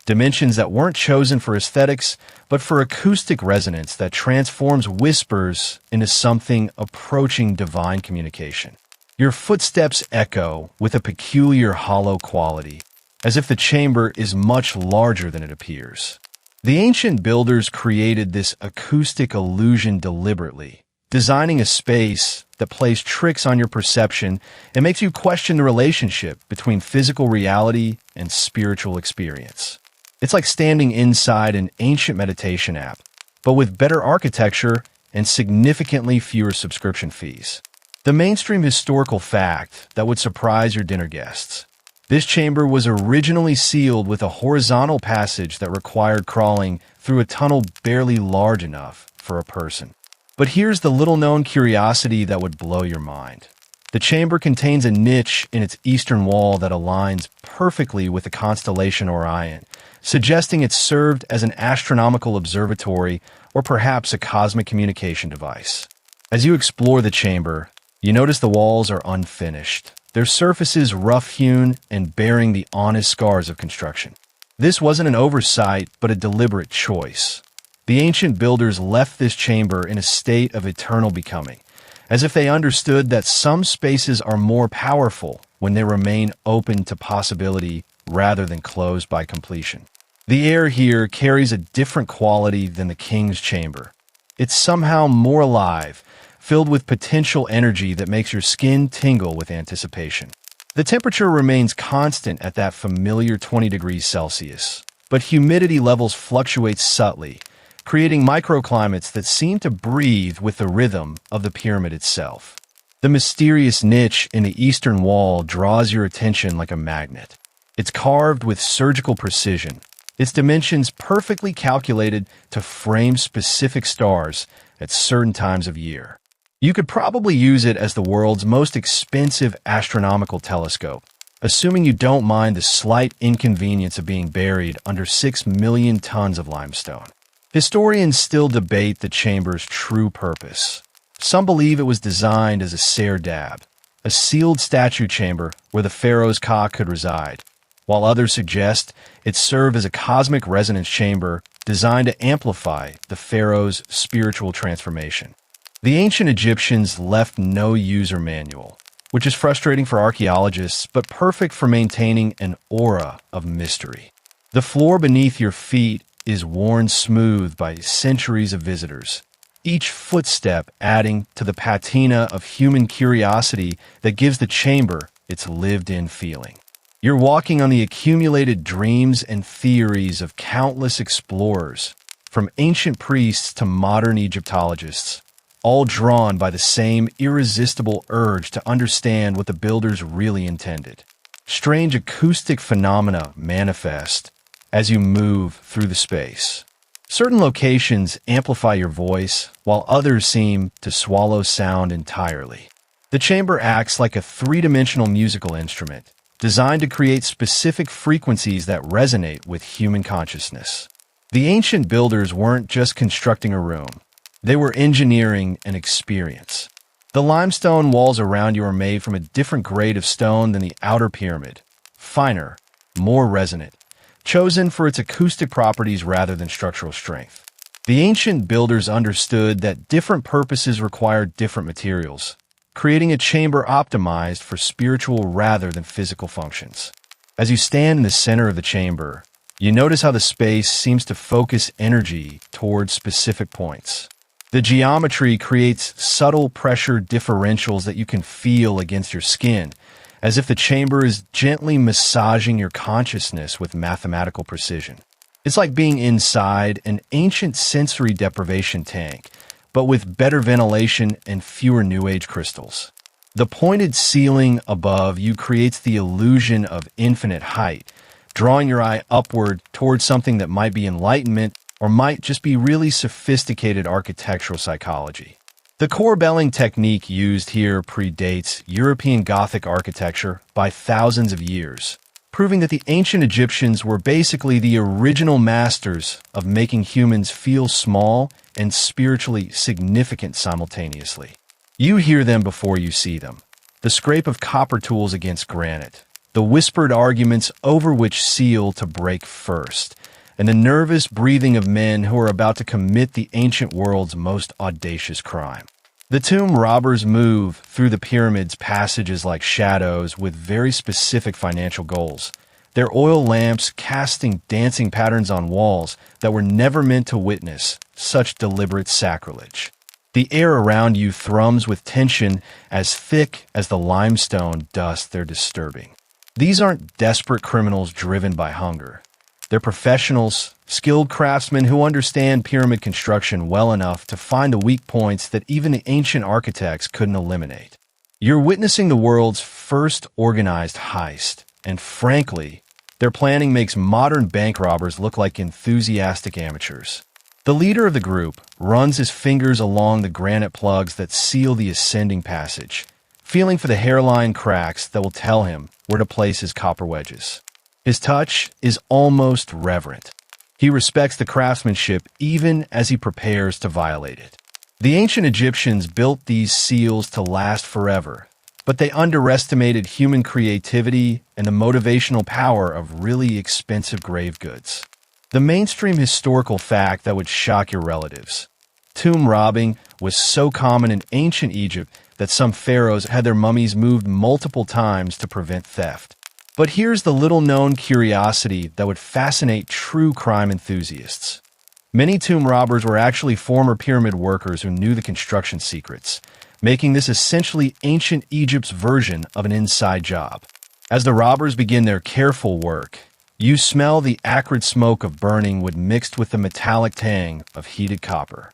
dimensions that weren't chosen for aesthetics, but for acoustic resonance that transforms whispers into something approaching divine communication. Your footsteps echo with a peculiar hollow quality, as if the chamber is much larger than it appears. The ancient builders created this acoustic illusion deliberately, designing a space that plays tricks on your perception and makes you question the relationship between physical reality and spiritual experience. It's like standing inside an ancient meditation app, but with better architecture and significantly fewer subscription fees. The mainstream historical fact that would surprise your dinner guests. This chamber was originally sealed with a horizontal passage that required crawling through a tunnel barely large enough for a person. But here's the little-known curiosity that would blow your mind. The chamber contains a niche in its eastern wall that aligns perfectly with the constellation Orion, suggesting it served as an astronomical observatory or perhaps a cosmic communication device. As you explore the chamber, you notice the walls are unfinished, their surfaces rough-hewn and bearing the honest scars of construction. This wasn't an oversight, but a deliberate choice. The ancient builders left this chamber in a state of eternal becoming, as if they understood that some spaces are more powerful when they remain open to possibility rather than closed by completion. The air here carries a different quality than the king's chamber. It's somehow more alive, filled with potential energy that makes your skin tingle with anticipation. The temperature remains constant at that familiar 20 degrees Celsius, but humidity levels fluctuate subtly, creating microclimates that seem to breathe with the rhythm of the pyramid itself. The mysterious niche in the eastern wall draws your attention like a magnet. It's carved with surgical precision, its dimensions perfectly calculated to frame specific stars at certain times of year. You could probably use it as the world's most expensive astronomical telescope, assuming you don't mind the slight inconvenience of being buried under 6 million tons of limestone. Historians still debate the chamber's true purpose. Some believe it was designed as a serdab, a sealed statue chamber where the pharaoh's ka could reside, while others suggest it served as a cosmic resonance chamber designed to amplify the pharaoh's spiritual transformation. The ancient Egyptians left no user manual, which is frustrating for archaeologists but perfect for maintaining an aura of mystery. The floor beneath your feet is worn smooth by centuries of visitors, each footstep adding to the patina of human curiosity that gives the chamber its lived-in feeling. You're walking on the accumulated dreams and theories of countless explorers, from ancient priests to modern Egyptologists, all drawn by the same irresistible urge to understand what the builders really intended. Strange acoustic phenomena manifest as you move through the space. Certain locations amplify your voice, while others seem to swallow sound entirely. The chamber acts like a three-dimensional musical instrument, designed to create specific frequencies that resonate with human consciousness. The ancient builders weren't just constructing a room. They were engineering an experience. The limestone walls around you are made from a different grade of stone than the outer pyramid, finer, more resonant, chosen for its acoustic properties rather than structural strength. The ancient builders understood that different purposes required different materials, creating a chamber optimized for spiritual rather than physical functions. As you stand in the center of the chamber, you notice how the space seems to focus energy towards specific points. The geometry creates subtle pressure differentials that you can feel against your skin, as if the chamber is gently massaging your consciousness with mathematical precision. It's like being inside an ancient sensory deprivation tank, but with better ventilation and fewer New Age crystals. The pointed ceiling above you creates the illusion of infinite height, drawing your eye upward towards something that might be enlightenment or might just be really sophisticated architectural psychology. The corbelling technique used here predates European Gothic architecture by thousands of years, proving that the ancient Egyptians were basically the original masters of making humans feel small and spiritually significant simultaneously. You hear them before you see them. The scrape of copper tools against granite, the whispered arguments over which seal to break first, and the nervous breathing of men who are about to commit the ancient world's most audacious crime. The tomb robbers move through the pyramid's passages like shadows with very specific financial goals, their oil lamps casting dancing patterns on walls that were never meant to witness such deliberate sacrilege. The air around you thrums with tension as thick as the limestone dust they're disturbing. These aren't desperate criminals driven by hunger. They're professionals, skilled craftsmen who understand pyramid construction well enough to find the weak points that even the ancient architects couldn't eliminate. You're witnessing the world's first organized heist, and frankly, their planning makes modern bank robbers look like enthusiastic amateurs. The leader of the group runs his fingers along the granite plugs that seal the ascending passage, feeling for the hairline cracks that will tell him where to place his copper wedges. His touch is almost reverent. He respects the craftsmanship even as he prepares to violate it. The ancient Egyptians built these seals to last forever, but they underestimated human creativity and the motivational power of really expensive grave goods. The mainstream historical fact that would shock your relatives. Tomb robbing was so common in ancient Egypt that some pharaohs had their mummies moved multiple times to prevent theft. But here's the little-known curiosity that would fascinate true crime enthusiasts. Many tomb robbers were actually former pyramid workers who knew the construction secrets, making this essentially ancient Egypt's version of an inside job. As the robbers begin their careful work, you smell the acrid smoke of burning wood mixed with the metallic tang of heated copper.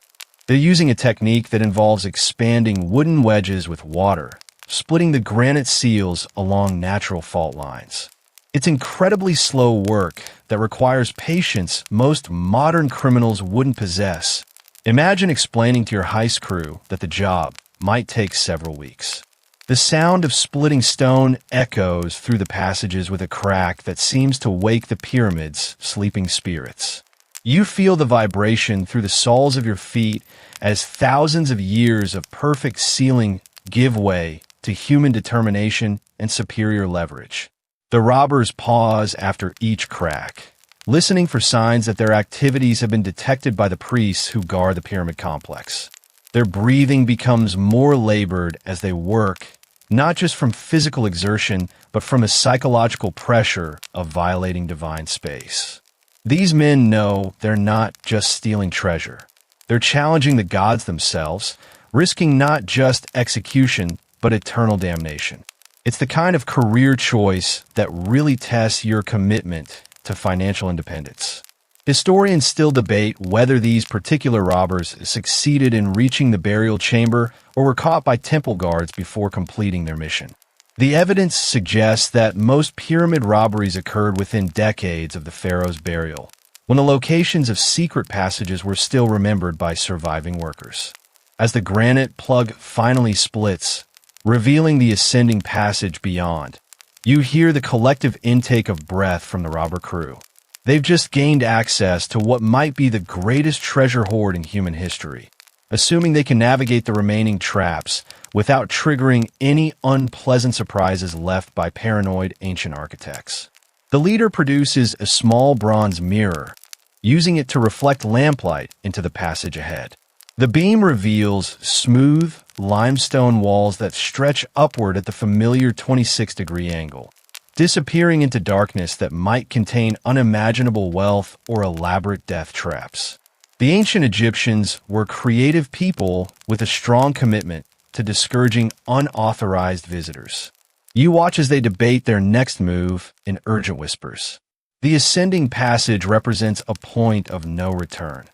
They're using a technique that involves expanding wooden wedges with water, splitting the granite seals along natural fault lines. It's incredibly slow work that requires patience most modern criminals wouldn't possess. Imagine explaining to your heist crew that the job might take several weeks. The sound of splitting stone echoes through the passages with a crack that seems to wake the pyramid's sleeping spirits. You feel the vibration through the soles of your feet as thousands of years of perfect sealing give way to human determination and superior leverage. The robbers pause after each crack, listening for signs that their activities have been detected by the priests who guard the pyramid complex. Their breathing becomes more labored as they work, not just from physical exertion, but from the psychological pressure of violating divine space. These men know they're not just stealing treasure. They're challenging the gods themselves, risking not just execution, but eternal damnation. It's the kind of career choice that really tests your commitment to financial independence. Historians still debate whether these particular robbers succeeded in reaching the burial chamber or were caught by temple guards before completing their mission. The evidence suggests that most pyramid robberies occurred within decades of the pharaoh's burial, when the locations of secret passages were still remembered by surviving workers. As the granite plug finally splits, revealing the ascending passage beyond, you hear the collective intake of breath from the robber crew. They've just gained access to what might be the greatest treasure hoard in human history, assuming they can navigate the remaining traps without triggering any unpleasant surprises left by paranoid ancient architects. The leader produces a small bronze mirror, using it to reflect lamplight into the passage ahead. The beam reveals smooth, limestone walls that stretch upward at the familiar 26-degree angle, disappearing into darkness that might contain unimaginable wealth or elaborate death traps. The ancient Egyptians were creative people with a strong commitment to discouraging unauthorized visitors. You watch as they debate their next move in urgent whispers. The ascending passage represents a point of no return.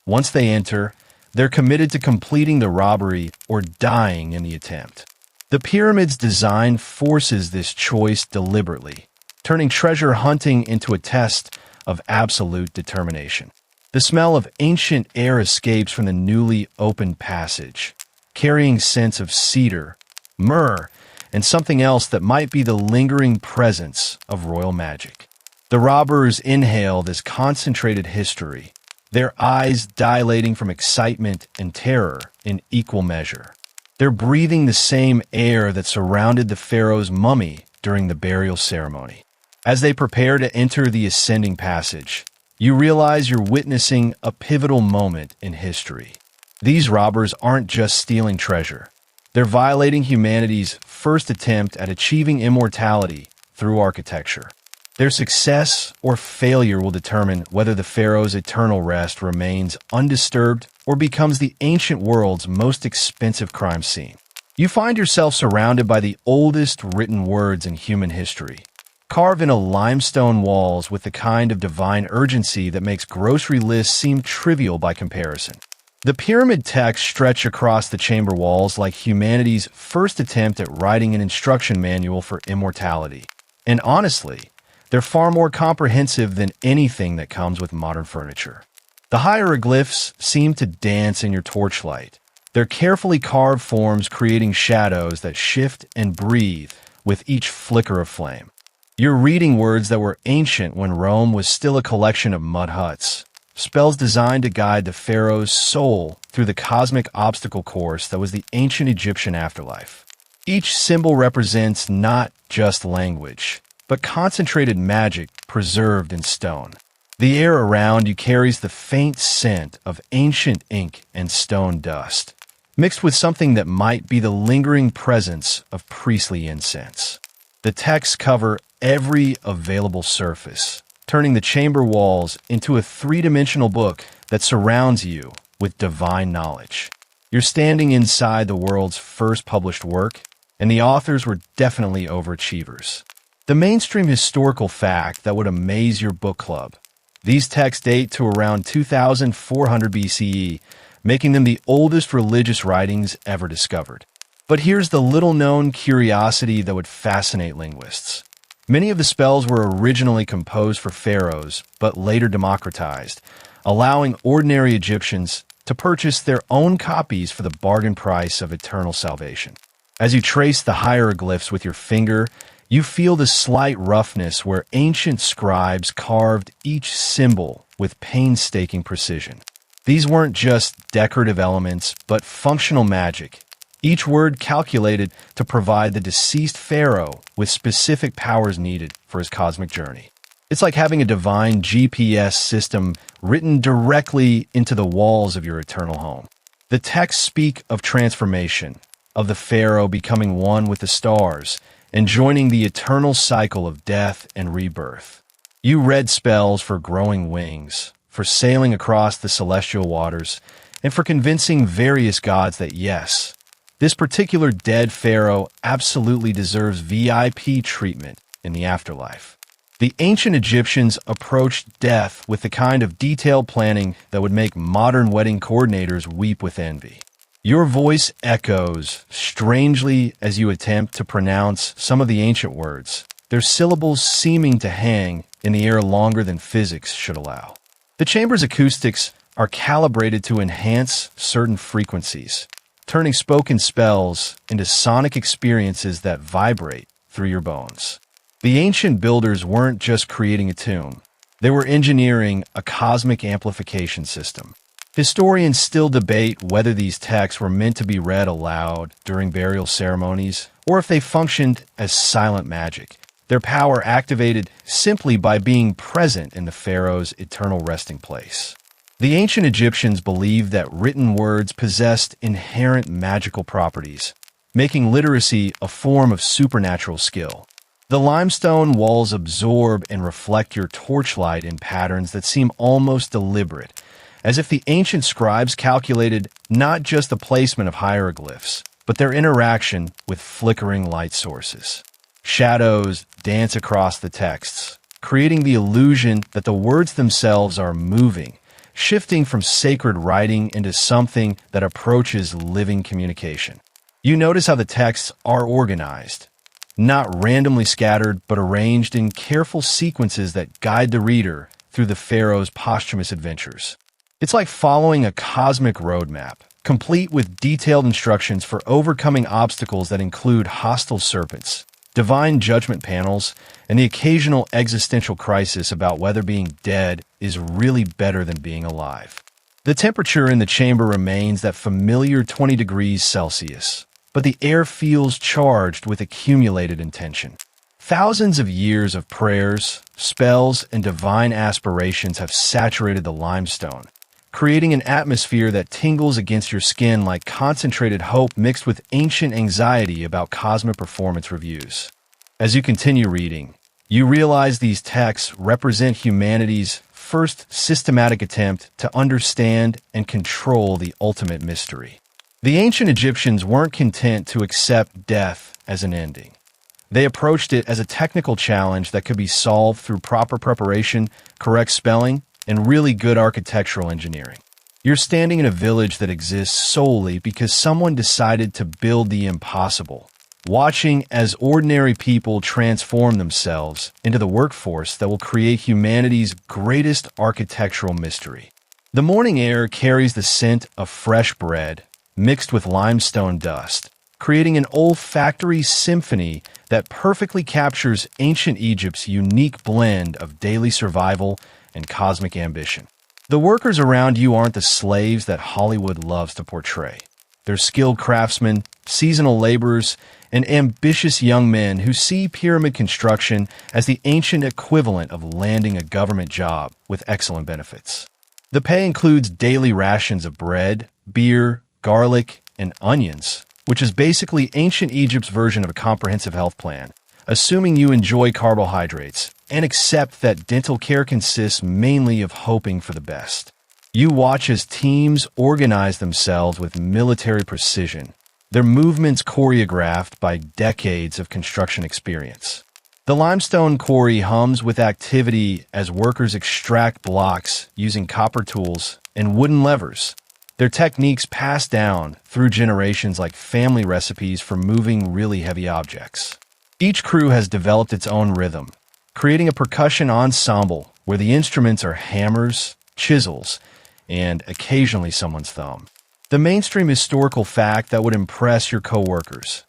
Once they enter, they're committed to completing the robbery or dying in the attempt. The pyramid's design forces this choice deliberately, turning treasure hunting into a test of absolute determination. The smell of ancient air escapes from the newly opened passage, carrying scents of cedar, myrrh, and something else that might be the lingering presence of royal magic. The robbers inhale this concentrated history, their eyes dilating from excitement and terror in equal measure. They're breathing the same air that surrounded the pharaoh's mummy during the burial ceremony. As they prepare to enter the ascending passage, you realize you're witnessing a pivotal moment in history. These robbers aren't just stealing treasure. They're violating humanity's first attempt at achieving immortality through architecture. Their success or failure will determine whether the pharaoh's eternal rest remains undisturbed or becomes the ancient world's most expensive crime scene. You find yourself surrounded by the oldest written words in human history, carved into limestone walls with the kind of divine urgency that makes grocery lists seem trivial by comparison. The pyramid texts stretch across the chamber walls like humanity's first attempt at writing an instruction manual for immortality. And honestly, they're far more comprehensive than anything that comes with modern furniture. The hieroglyphs seem to dance in your torchlight, their carefully carved forms creating shadows that shift and breathe with each flicker of flame. You're reading words that were ancient when Rome was still a collection of mud huts, spells designed to guide the pharaoh's soul through the cosmic obstacle course that was the ancient Egyptian afterlife. Each symbol represents not just language, but concentrated magic preserved in stone. The air around you carries the faint scent of ancient ink and stone dust, mixed with something that might be the lingering presence of priestly incense. The texts cover every available surface, turning the chamber walls into a three-dimensional book that surrounds you with divine knowledge. You're standing inside the world's first published work, and the authors were definitely overachievers. The mainstream historical fact that would amaze your book club. These texts date to around 2400 BCE, making them the oldest religious writings ever discovered. But here's the little-known curiosity that would fascinate linguists. Many of the spells were originally composed for pharaohs, but later democratized, allowing ordinary Egyptians to purchase their own copies for the bargain price of eternal salvation. As you trace the hieroglyphs with your finger, you feel the slight roughness where ancient scribes carved each symbol with painstaking precision. These weren't just decorative elements, but functional magic, each word calculated to provide the deceased pharaoh with specific powers needed for his cosmic journey. It's like having a divine GPS system written directly into the walls of your eternal home. The texts speak of transformation, of the pharaoh becoming one with the stars, and joining the eternal cycle of death and rebirth. You read spells for growing wings, for sailing across the celestial waters, and for convincing various gods that yes, this particular dead pharaoh absolutely deserves VIP treatment in the afterlife. The ancient Egyptians approached death with the kind of detailed planning that would make modern wedding coordinators weep with envy. Your voice echoes strangely as you attempt to pronounce some of the ancient words, their syllables seeming to hang in the air longer than physics should allow. The chamber's acoustics are calibrated to enhance certain frequencies, turning spoken spells into sonic experiences that vibrate through your bones. The ancient builders weren't just creating a tomb, they were engineering a cosmic amplification system. Historians still debate whether these texts were meant to be read aloud during burial ceremonies or if they functioned as silent magic, their power activated simply by being present in the pharaoh's eternal resting place. The ancient Egyptians believed that written words possessed inherent magical properties, making literacy a form of supernatural skill. The limestone walls absorb and reflect your torchlight in patterns that seem almost deliberate, as if the ancient scribes calculated not just the placement of hieroglyphs, but their interaction with flickering light sources. Shadows dance across the texts, creating the illusion that the words themselves are moving, shifting from sacred writing into something that approaches living communication. You notice how the texts are organized, not randomly scattered, but arranged in careful sequences that guide the reader through the pharaoh's posthumous adventures. It's like following a cosmic roadmap, complete with detailed instructions for overcoming obstacles that include hostile serpents, divine judgment panels, and the occasional existential crisis about whether being dead is really better than being alive. The temperature in the chamber remains that familiar 20 degrees Celsius, but the air feels charged with accumulated intention. Thousands of years of prayers, spells, and divine aspirations have saturated the limestone, creating an atmosphere that tingles against your skin like concentrated hope mixed with ancient anxiety about cosmic performance reviews. As you continue reading, you realize these texts represent humanity's first systematic attempt to understand and control the ultimate mystery. The ancient Egyptians weren't content to accept death as an ending. They approached it as a technical challenge that could be solved through proper preparation, correct spelling, and really good architectural engineering. You're standing in a village that exists solely because someone decided to build the impossible, watching as ordinary people transform themselves into the workforce that will create humanity's greatest architectural mystery. The morning air carries the scent of fresh bread mixed with limestone dust, creating an olfactory symphony that perfectly captures ancient Egypt's unique blend of daily survival and cosmic ambition. The workers around you aren't the slaves that Hollywood loves to portray. They're skilled craftsmen, seasonal laborers, and ambitious young men who see pyramid construction as the ancient equivalent of landing a government job with excellent benefits. The pay includes daily rations of bread, beer, garlic, and onions, which is basically ancient Egypt's version of a comprehensive health plan, assuming you enjoy carbohydrates and accept that dental care consists mainly of hoping for the best. You watch as teams organize themselves with military precision, their movements choreographed by decades of construction experience. The limestone quarry hums with activity as workers extract blocks using copper tools and wooden levers, their techniques passed down through generations like family recipes for moving really heavy objects. Each crew has developed its own rhythm, creating a percussion ensemble where the instruments are hammers, chisels, and occasionally someone's thumb. The mainstream historical fact that would impress your coworkers.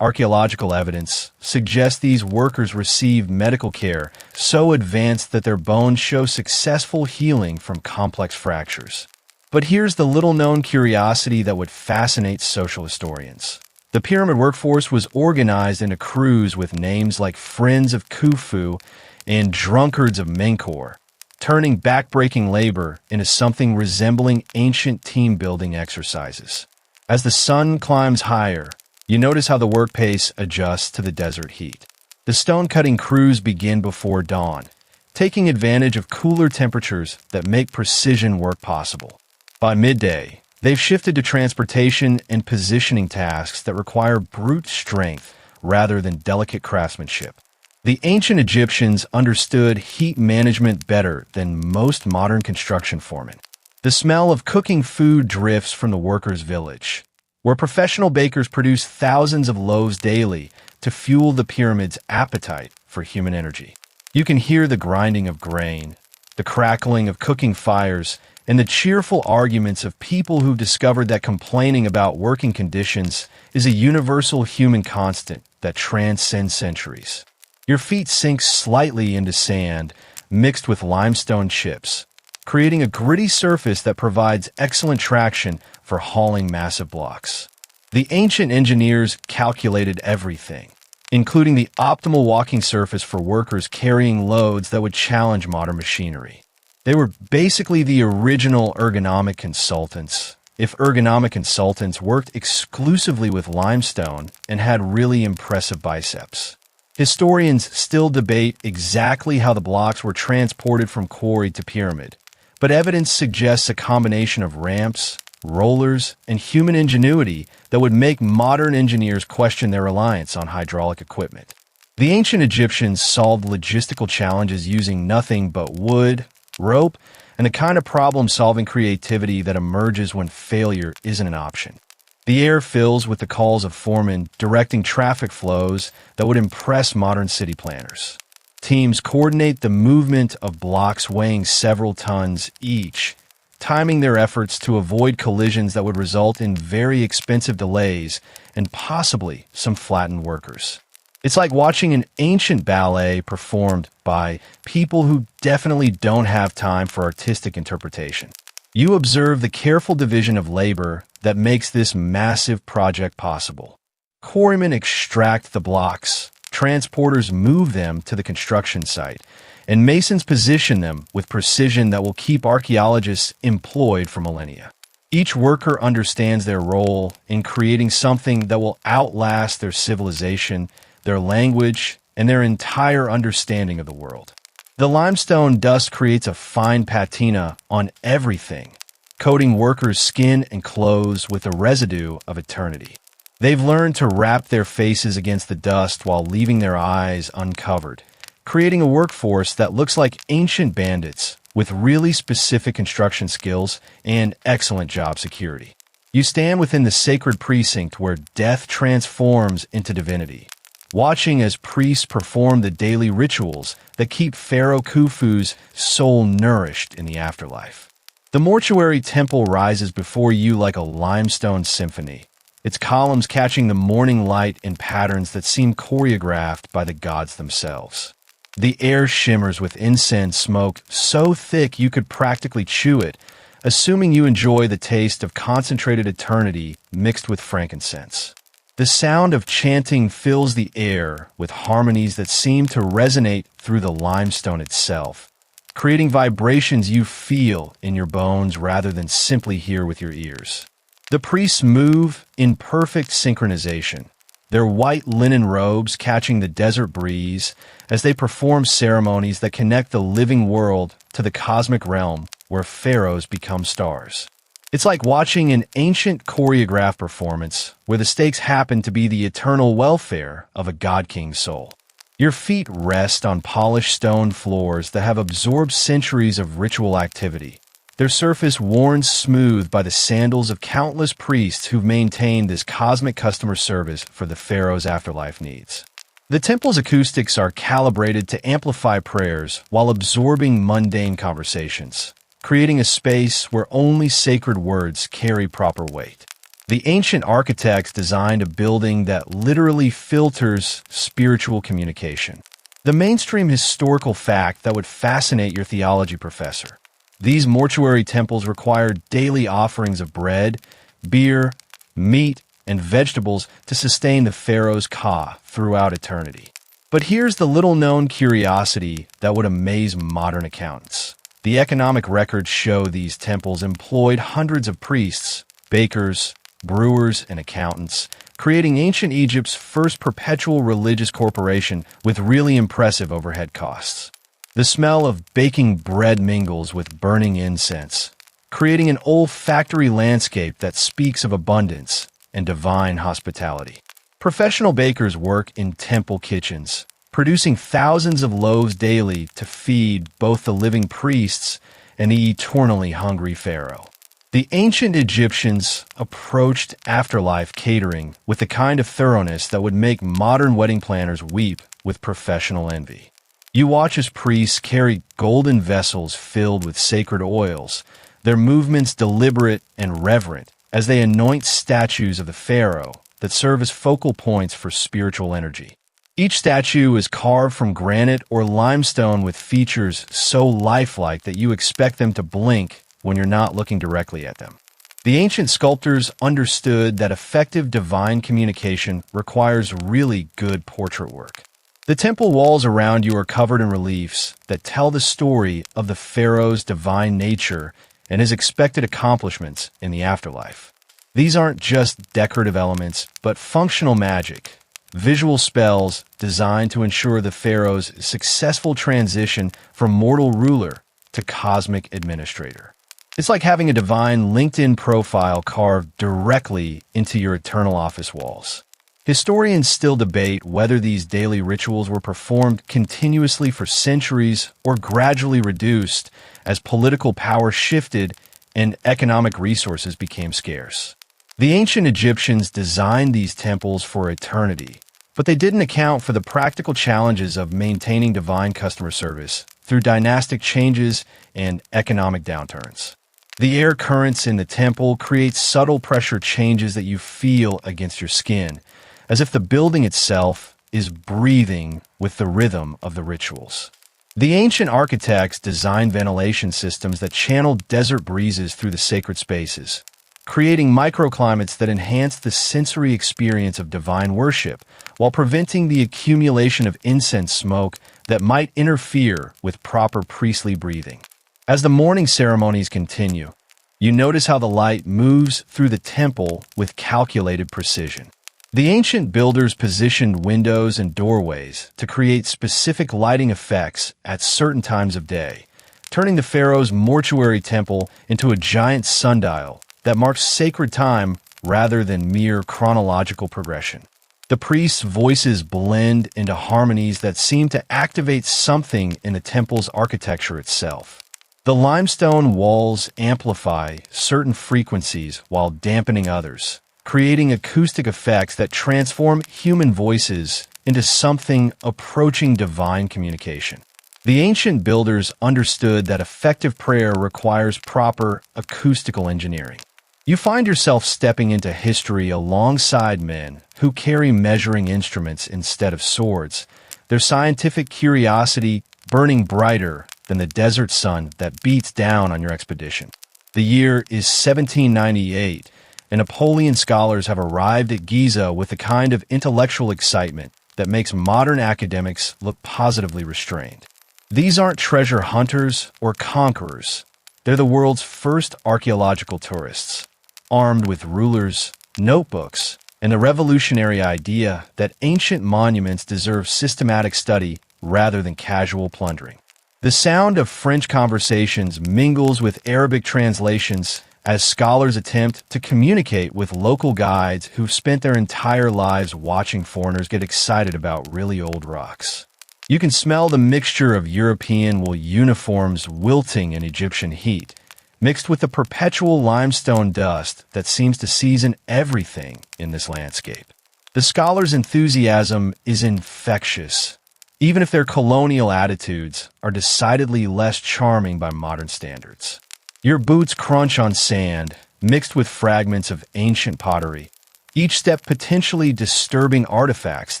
Archaeological evidence suggests these workers received medical care so advanced that their bones show successful healing from complex fractures. But here's the little-known curiosity that would fascinate social historians. The pyramid workforce was organized into crews with names like Friends of Khufu and Drunkards of Menkaure, turning back-breaking labor into something resembling ancient team-building exercises. As the sun climbs higher, you notice how the work pace adjusts to the desert heat. The stone-cutting crews begin before dawn, taking advantage of cooler temperatures that make precision work possible. By midday, they've shifted to transportation and positioning tasks that require brute strength rather than delicate craftsmanship. The ancient Egyptians understood heat management better than most modern construction foremen. The smell of cooking food drifts from the workers' village, where professional bakers produce thousands of loaves daily to fuel the pyramid's appetite for human energy. You can hear the grinding of grain, the crackling of cooking fires, and the cheerful arguments of people who've discovered that complaining about working conditions is a universal human constant that transcends centuries. Your feet sink slightly into sand mixed with limestone chips, creating a gritty surface that provides excellent traction for hauling massive blocks. The ancient engineers calculated everything, including the optimal walking surface for workers carrying loads that would challenge modern machinery. They were basically the original ergonomic consultants, if ergonomic consultants worked exclusively with limestone and had really impressive biceps. Historians still debate exactly how the blocks were transported from quarry to pyramid, but evidence suggests a combination of ramps, rollers, and human ingenuity that would make modern engineers question their reliance on hydraulic equipment. The ancient Egyptians solved logistical challenges using nothing but wood, rope, and the kind of problem-solving creativity that emerges when failure isn't an option. The air fills with the calls of foremen directing traffic flows that would impress modern city planners. Teams coordinate the movement of blocks weighing several tons each, timing their efforts to avoid collisions that would result in very expensive delays and possibly some flattened workers. It's like watching an ancient ballet performed by people who definitely don't have time for artistic interpretation. You observe the careful division of labor that makes this massive project possible. Quarrymen extract the blocks, transporters move them to the construction site, and masons position them with precision that will keep archaeologists employed for millennia. Each worker understands their role in creating something that will outlast their civilization, their language, and their entire understanding of the world. The limestone dust creates a fine patina on everything, coating workers' skin and clothes with the residue of eternity. They've learned to wrap their faces against the dust while leaving their eyes uncovered, creating a workforce that looks like ancient bandits with really specific construction skills and excellent job security. You stand within the sacred precinct where death transforms into divinity, watching as priests perform the daily rituals that keep Pharaoh Khufu's soul nourished in the afterlife. The mortuary temple rises before you like a limestone symphony, its columns catching the morning light in patterns that seem choreographed by the gods themselves. The air shimmers with incense smoke so thick you could practically chew it, assuming you enjoy the taste of concentrated eternity mixed with frankincense. The sound of chanting fills the air with harmonies that seem to resonate through the limestone itself, creating vibrations you feel in your bones rather than simply hear with your ears. The priests move in perfect synchronization, their white linen robes catching the desert breeze as they perform ceremonies that connect the living world to the cosmic realm where pharaohs become stars. It's like watching an ancient choreographed performance where the stakes happen to be the eternal welfare of a god-king's soul. Your feet rest on polished stone floors that have absorbed centuries of ritual activity, their surface worn smooth by the sandals of countless priests who've maintained this cosmic customer service for the pharaoh's afterlife needs. The temple's acoustics are calibrated to amplify prayers while absorbing mundane conversations, creating a space where only sacred words carry proper weight. The ancient architects designed a building that literally filters spiritual communication. The mainstream historical fact that would fascinate your theology professor. These mortuary temples required daily offerings of bread, beer, meat, and vegetables to sustain the pharaoh's ka throughout eternity. But here's the little-known curiosity that would amaze modern accountants. The economic records show these temples employed hundreds of priests, bakers, brewers, and accountants, creating ancient Egypt's first perpetual religious corporation with really impressive overhead costs. The smell of baking bread mingles with burning incense, creating an olfactory landscape that speaks of abundance and divine hospitality. Professional bakers work in temple kitchens, producing thousands of loaves daily to feed both the living priests and the eternally hungry pharaoh. The ancient Egyptians approached afterlife catering with the kind of thoroughness that would make modern wedding planners weep with professional envy. You watch as priests carry golden vessels filled with sacred oils, their movements deliberate and reverent as they anoint statues of the pharaoh that serve as focal points for spiritual energy. Each statue is carved from granite or limestone with features so lifelike that you expect them to blink when you're not looking directly at them. The ancient sculptors understood that effective divine communication requires really good portrait work. The temple walls around you are covered in reliefs that tell the story of the pharaoh's divine nature and his expected accomplishments in the afterlife. These aren't just decorative elements, but functional magic, visual spells designed to ensure the pharaoh's successful transition from mortal ruler to cosmic administrator. It's like having a divine LinkedIn profile carved directly into your eternal office walls. Historians still debate whether these daily rituals were performed continuously for centuries or gradually reduced as political power shifted and economic resources became scarce. The ancient Egyptians designed these temples for eternity, but they didn't account for the practical challenges of maintaining divine customer service through dynastic changes and economic downturns. The air currents in the temple create subtle pressure changes that you feel against your skin, as if the building itself is breathing with the rhythm of the rituals. The ancient architects designed ventilation systems that channeled desert breezes through the sacred spaces, creating microclimates that enhance the sensory experience of divine worship while preventing the accumulation of incense smoke that might interfere with proper priestly breathing. As the morning ceremonies continue, you notice how the light moves through the temple with calculated precision. The ancient builders positioned windows and doorways to create specific lighting effects at certain times of day, turning the pharaoh's mortuary temple into a giant sundial that marks sacred time rather than mere chronological progression. The priests' voices blend into harmonies that seem to activate something in the temple's architecture itself. The limestone walls amplify certain frequencies while dampening others, creating acoustic effects that transform human voices into something approaching divine communication. The ancient builders understood that effective prayer requires proper acoustical engineering. You find yourself stepping into history alongside men who carry measuring instruments instead of swords, their scientific curiosity burning brighter than the desert sun that beats down on your expedition. The year is 1798, and Napoleon scholars have arrived at Giza with the kind of intellectual excitement that makes modern academics look positively restrained. These aren't treasure hunters or conquerors. They're the world's first archaeological tourists, armed with rulers, notebooks, and the revolutionary idea that ancient monuments deserve systematic study rather than casual plundering. The sound of French conversations mingles with Arabic translations as scholars attempt to communicate with local guides who've spent their entire lives watching foreigners get excited about really old rocks. You can smell the mixture of European wool uniforms wilting in Egyptian heat, mixed with the perpetual limestone dust that seems to season everything in this landscape. The scholars' enthusiasm is infectious, even if their colonial attitudes are decidedly less charming by modern standards. Your boots crunch on sand, mixed with fragments of ancient pottery, each step potentially disturbing artifacts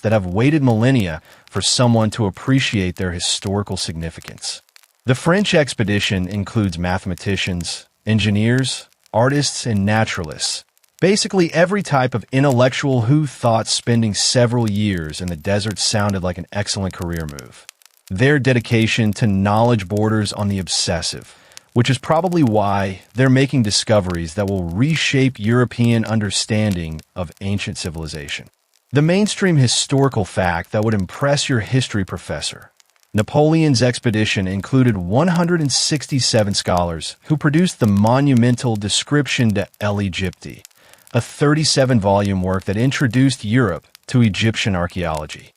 that have waited millennia for someone to appreciate their historical significance. The French expedition includes mathematicians, engineers, artists, and naturalists, basically every type of intellectual who thought spending several years in the desert sounded like an excellent career move. Their dedication to knowledge borders on the obsessive, which is probably why they're making discoveries that will reshape European understanding of ancient civilization. The mainstream historical fact that would impress your history professor: Napoleon's expedition included 167 scholars who produced the monumental Description de l'Egypte, a 37-volume work that introduced Europe to Egyptian archaeology.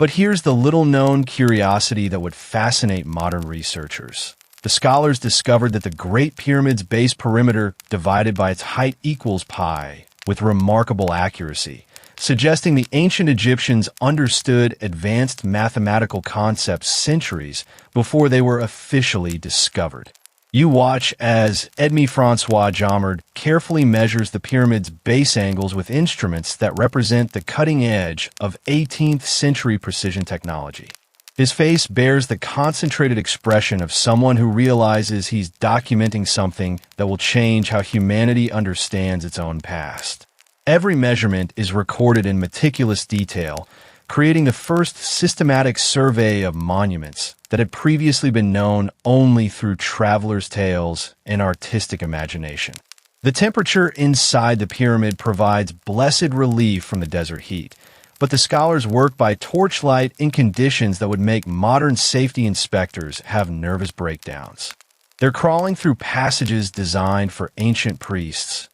But here's the little-known curiosity that would fascinate modern researchers: the scholars discovered that the Great Pyramid's base perimeter divided by its height equals pi, with remarkable accuracy, suggesting the ancient Egyptians understood advanced mathematical concepts centuries before they were officially discovered. You watch as Edmé-François Jomard carefully measures the pyramid's base angles with instruments that represent the cutting edge of 18th century precision technology. His face bears the concentrated expression of someone who realizes he's documenting something that will change how humanity understands its own past. Every measurement is recorded in meticulous detail, creating the first systematic survey of monuments that had previously been known only through travelers' tales and artistic imagination. The temperature inside the pyramid provides blessed relief from the desert heat, but the scholars work by torchlight in conditions that would make modern safety inspectors have nervous breakdowns. They're crawling through passages designed for ancient priests,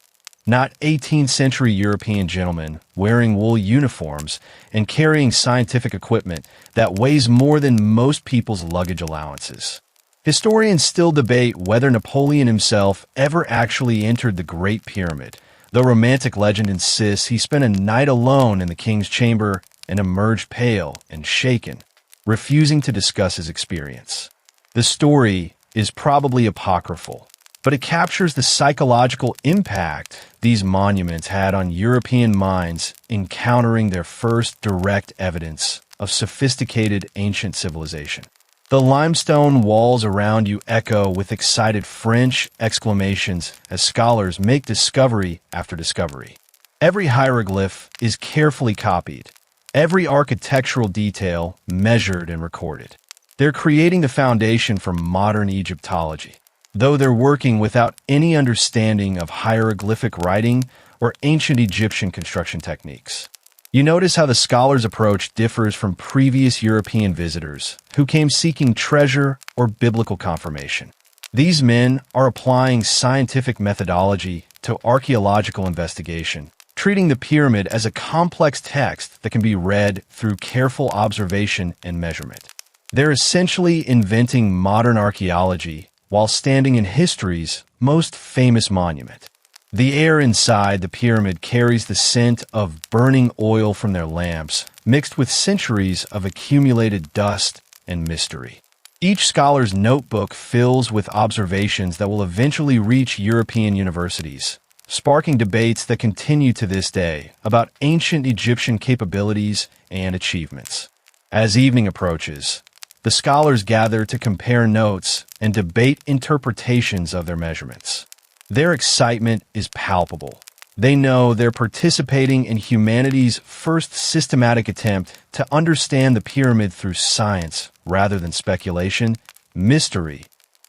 not 18th century European gentlemen wearing wool uniforms and carrying scientific equipment that weighs more than most people's luggage allowances. Historians still debate whether Napoleon himself ever actually entered the Great Pyramid, though romantic legend insists he spent a night alone in the king's chamber and emerged pale and shaken, refusing to discuss his experience. The story is probably apocryphal, but it captures the psychological impact these monuments had on European minds encountering their first direct evidence of sophisticated ancient civilization. The limestone walls around you echo with excited French exclamations as scholars make discovery after discovery. Every hieroglyph is carefully copied, every architectural detail measured and recorded. They're creating the foundation for modern Egyptology, though they're working without any understanding of hieroglyphic writing or ancient Egyptian construction techniques. You notice how the scholars' approach differs from previous European visitors who came seeking treasure or biblical confirmation. These men are applying scientific methodology to archaeological investigation, treating the pyramid as a complex text that can be read through careful observation and measurement. They're essentially inventing modern archaeology while standing in history's most famous monument. The air inside the pyramid carries the scent of burning oil from their lamps, mixed with centuries of accumulated dust and mystery. Each scholar's notebook fills with observations that will eventually reach European universities, sparking debates that continue to this day about ancient Egyptian capabilities and achievements. As evening approaches, the scholars gather to compare notes and debate interpretations of their measurements. Their excitement is palpable. They know they're participating in humanity's first systematic attempt to understand the pyramid through science rather than speculation, mystery,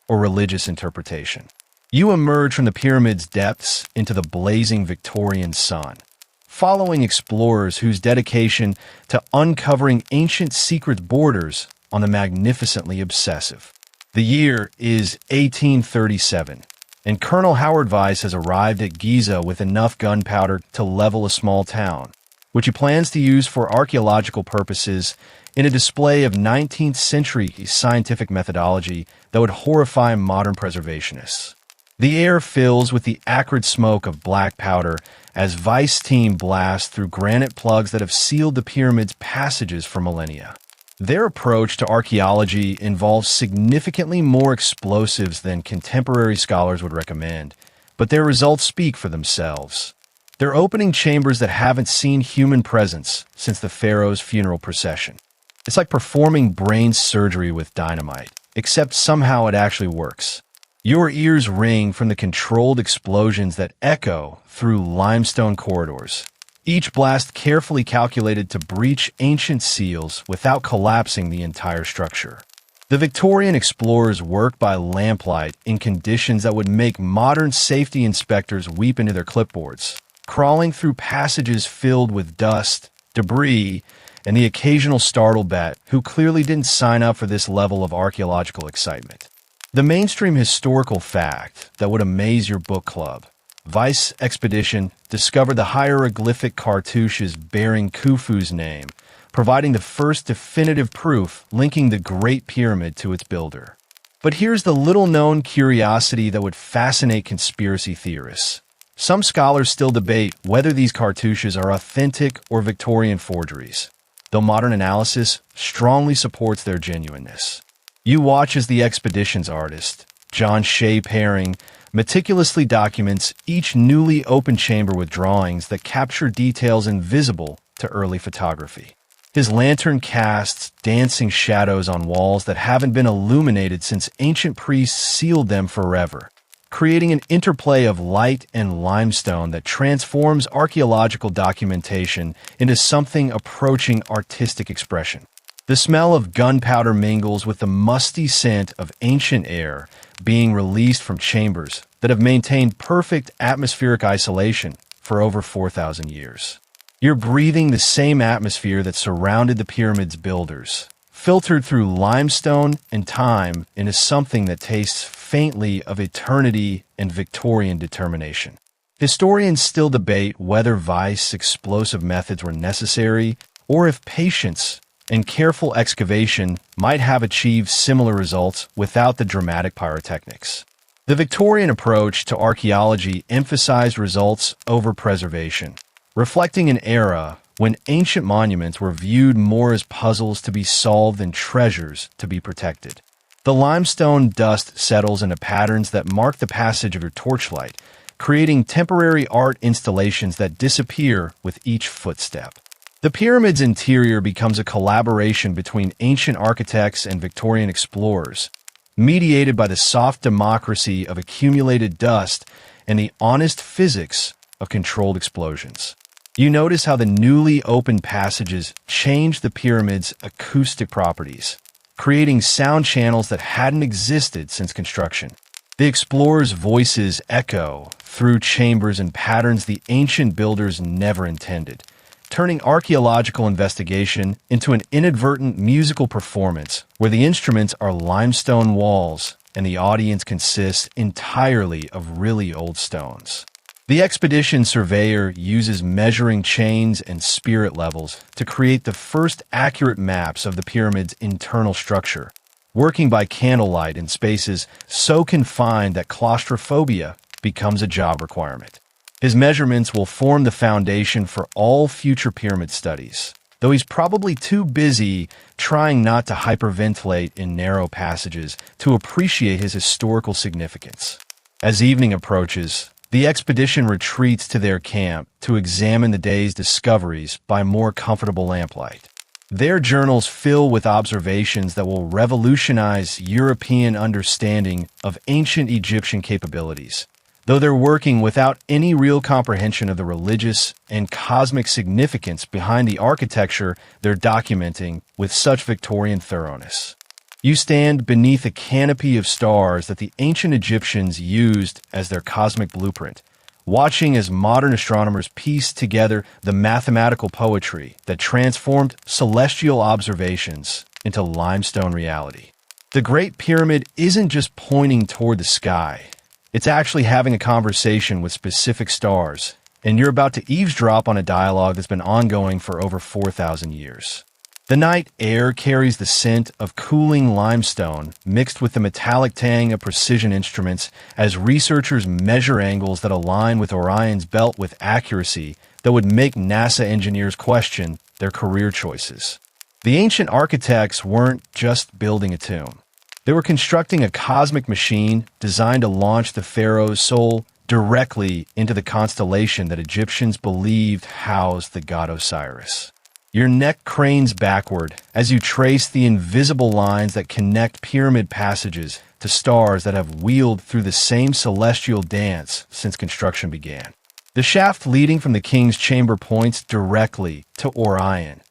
or religious interpretation. You emerge from the pyramid's depths into the blazing Victorian sun, following explorers whose dedication to uncovering ancient secret borders on the magnificently obsessive. The year is 1837, and Colonel Howard Weiss has arrived at Giza with enough gunpowder to level a small town, which he plans to use for archaeological purposes in a display of 19th century scientific methodology that would horrify modern preservationists. The air fills with the acrid smoke of black powder as Weiss' team blasts through granite plugs that have sealed the pyramid's passages for millennia. Their approach to archaeology involves significantly more explosives than contemporary scholars would recommend, but their results speak for themselves. They're opening chambers that haven't seen human presence since the pharaoh's funeral procession. It's like performing brain surgery with dynamite, except somehow it actually works. Your ears ring from the controlled explosions that echo through limestone corridors, each blast carefully calculated to breach ancient seals without collapsing the entire structure. The Victorian explorers worked by lamplight in conditions that would make modern safety inspectors weep into their clipboards, crawling through passages filled with dust, debris, and the occasional startled bat who clearly didn't sign up for this level of archaeological excitement. The mainstream historical fact that would amaze your book club: Weiss' expedition discovered the hieroglyphic cartouches bearing Khufu's name, providing the first definitive proof linking the Great Pyramid to its builder. But here's the little-known curiosity that would fascinate conspiracy theorists. Some scholars still debate whether these cartouches are authentic or Victorian forgeries, though modern analysis strongly supports their genuineness. You watch as the expedition's artist, John Shea Paring, meticulously documents each newly opened chamber with drawings that capture details invisible to early photography. His lantern casts dancing shadows on walls that haven't been illuminated since ancient priests sealed them forever, creating an interplay of light and limestone that transforms archaeological documentation into something approaching artistic expression. The smell of gunpowder mingles with the musty scent of ancient air being released from chambers that have maintained perfect atmospheric isolation for over 4,000 years. You're breathing the same atmosphere that surrounded the pyramid's builders, filtered through limestone and time into something that tastes faintly of eternity and Victorian determination. Historians still debate whether vice explosive methods were necessary or if patience and careful excavation might have achieved similar results without the dramatic pyrotechnics. The Victorian approach to archaeology emphasized results over preservation, reflecting an era when ancient monuments were viewed more as puzzles to be solved than treasures to be protected. The limestone dust settles into patterns that mark the passage of your torchlight, creating temporary art installations that disappear with each footstep. The pyramid's interior becomes a collaboration between ancient architects and Victorian explorers, mediated by the soft democracy of accumulated dust and the honest physics of controlled explosions. You notice how the newly opened passages change the pyramid's acoustic properties, creating sound channels that hadn't existed since construction. The explorers' voices echo through chambers in patterns the ancient builders never intended, turning archaeological investigation into an inadvertent musical performance where the instruments are limestone walls and the audience consists entirely of really old stones. The expedition surveyor uses measuring chains and spirit levels to create the first accurate maps of the pyramid's internal structure, working by candlelight in spaces so confined that claustrophobia becomes a job requirement. His measurements will form the foundation for all future pyramid studies, though he's probably too busy trying not to hyperventilate in narrow passages to appreciate his historical significance. As evening approaches, the expedition retreats to their camp to examine the day's discoveries by more comfortable lamplight. Their journals fill with observations that will revolutionize European understanding of ancient Egyptian capabilities, though they're working without any real comprehension of the religious and cosmic significance behind the architecture they're documenting with such Victorian thoroughness. You stand beneath a canopy of stars that the ancient Egyptians used as their cosmic blueprint, watching as modern astronomers piece together the mathematical poetry that transformed celestial observations into limestone reality. The Great Pyramid isn't just pointing toward the sky. It's actually having a conversation with specific stars, and you're about to eavesdrop on a dialogue that's been ongoing for over 4,000 years. The night air carries the scent of cooling limestone mixed with the metallic tang of precision instruments as researchers measure angles that align with Orion's belt with accuracy that would make NASA engineers question their career choices. The ancient architects weren't just building a tomb. They were constructing a cosmic machine designed to launch the pharaoh's soul directly into the constellation that Egyptians believed housed the god Osiris. Your neck cranes backward as you trace the invisible lines that connect pyramid passages to stars that have wheeled through the same celestial dance since construction began. The shaft leading from the king's chamber points directly to Orion,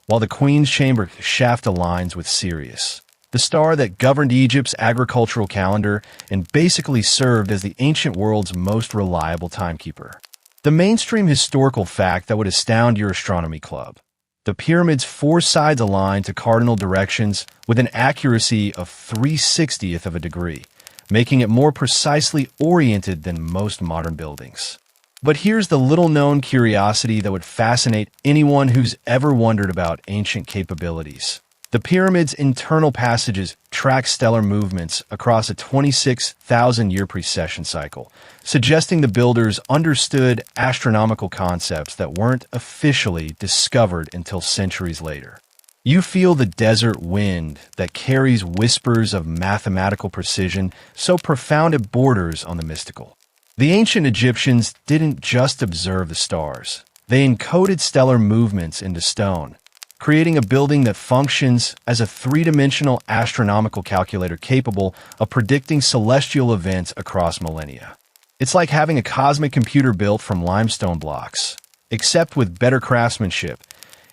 while the queen's chamber shaft aligns with Sirius, the star that governed Egypt's agricultural calendar and basically served as the ancient world's most reliable timekeeper. The mainstream historical fact that would astound your astronomy club: the pyramid's four sides align to cardinal directions with an accuracy of 3/60th of a degree, making it more precisely oriented than most modern buildings. But here's the little-known curiosity that would fascinate anyone who's ever wondered about ancient capabilities. The pyramid's internal passages track stellar movements across a 26,000-year precession cycle, suggesting the builders understood astronomical concepts that weren't officially discovered until centuries later. You feel the desert wind that carries whispers of mathematical precision so profound it borders on the mystical. The ancient Egyptians didn't just observe the stars. They encoded stellar movements into stone, creating a building that functions as a three-dimensional astronomical calculator capable of predicting celestial events across millennia. It's like having a cosmic computer built from limestone blocks, except with better craftsmanship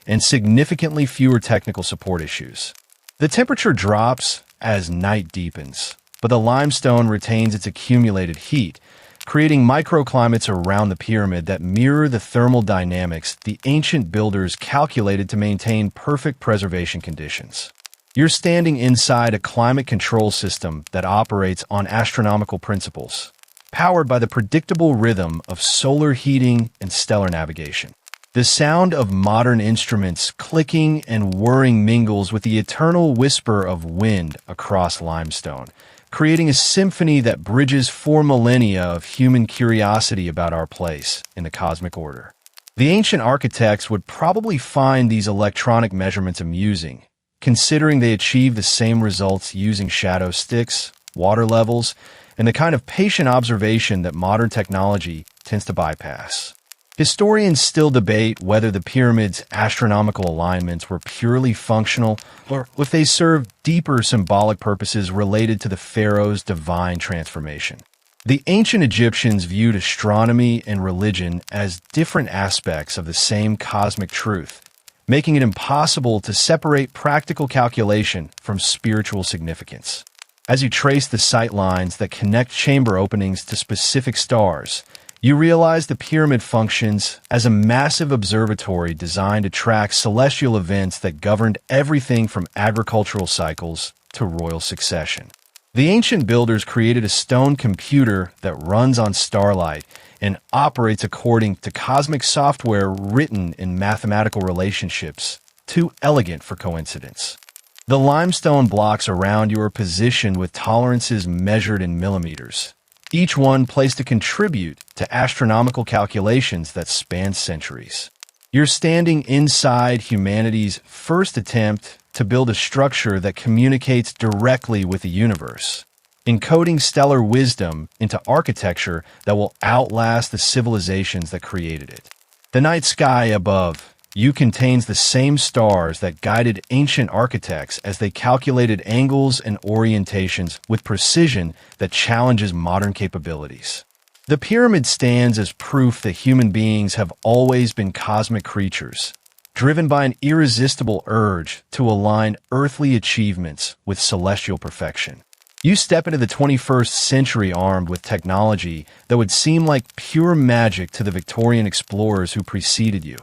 and significantly fewer technical support issues. The temperature drops as night deepens, but the limestone retains its accumulated heat, creating microclimates around the pyramid that mirror the thermal dynamics the ancient builders calculated to maintain perfect preservation conditions. You're standing inside a climate control system that operates on astronomical principles, powered by the predictable rhythm of solar heating and stellar navigation. The sound of modern instruments clicking and whirring mingles with the eternal whisper of wind across limestone, creating a symphony that bridges 4 millennia of human curiosity about our place in the cosmic order. The ancient architects would probably find these electronic measurements amusing, considering they achieved the same results using shadow sticks, water levels, and the kind of patient observation that modern technology tends to bypass. Historians still debate whether the pyramid's astronomical alignments were purely functional or if they served deeper symbolic purposes related to the pharaohs' divine transformation. The ancient Egyptians viewed astronomy and religion as different aspects of the same cosmic truth, making it impossible to separate practical calculation from spiritual significance. As you trace the sight lines that connect chamber openings to specific stars, you realize the pyramid functions as a massive observatory designed to track celestial events that governed everything from agricultural cycles to royal succession. The ancient builders created a stone computer that runs on starlight and operates according to cosmic software written in mathematical relationships, too elegant for coincidence. The limestone blocks around you are positioned with tolerances measured in millimeters, each one placed to contribute to astronomical calculations that span centuries. You're standing inside humanity's first attempt to build a structure that communicates directly with the universe, encoding stellar wisdom into architecture that will outlast the civilizations that created it. The night sky above you contains the same stars that guided ancient architects as they calculated angles and orientations with precision that challenges modern capabilities. The pyramid stands as proof that human beings have always been cosmic creatures, driven by an irresistible urge to align earthly achievements with celestial perfection. You step into the 21st century armed with technology that would seem like pure magic to the Victorian explorers who preceded you,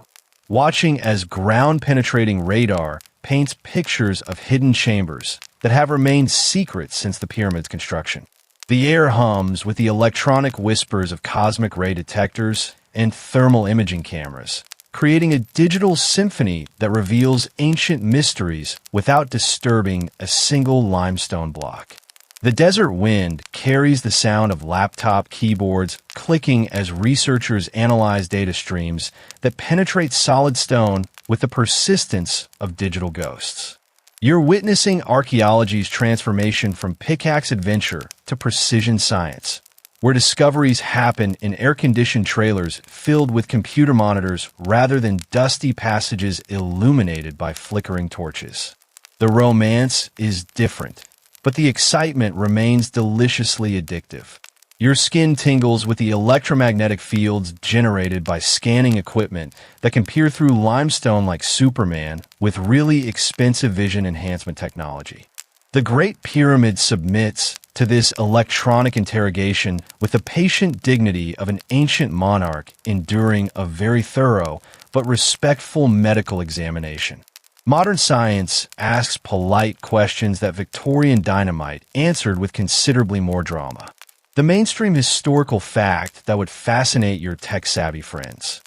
watching as ground-penetrating radar paints pictures of hidden chambers that have remained secret since the pyramid's construction. The air hums with the electronic whispers of cosmic ray detectors and thermal imaging cameras, creating a digital symphony that reveals ancient mysteries without disturbing a single limestone block. The desert wind carries the sound of laptop keyboards clicking as researchers analyze data streams that penetrate solid stone with the persistence of digital ghosts. You're witnessing archaeology's transformation from pickaxe adventure to precision science, where discoveries happen in air-conditioned trailers filled with computer monitors rather than dusty passages illuminated by flickering torches. The romance is different, but the excitement remains deliciously addictive. Your skin tingles with the electromagnetic fields generated by scanning equipment that can peer through limestone like Superman with really expensive vision enhancement technology. The Great Pyramid submits to this electronic interrogation with the patient dignity of an ancient monarch enduring a very thorough but respectful medical examination. Modern science asks polite questions that Victorian dynamite answered with considerably more drama. The mainstream historical fact that would fascinate your tech-savvy friends.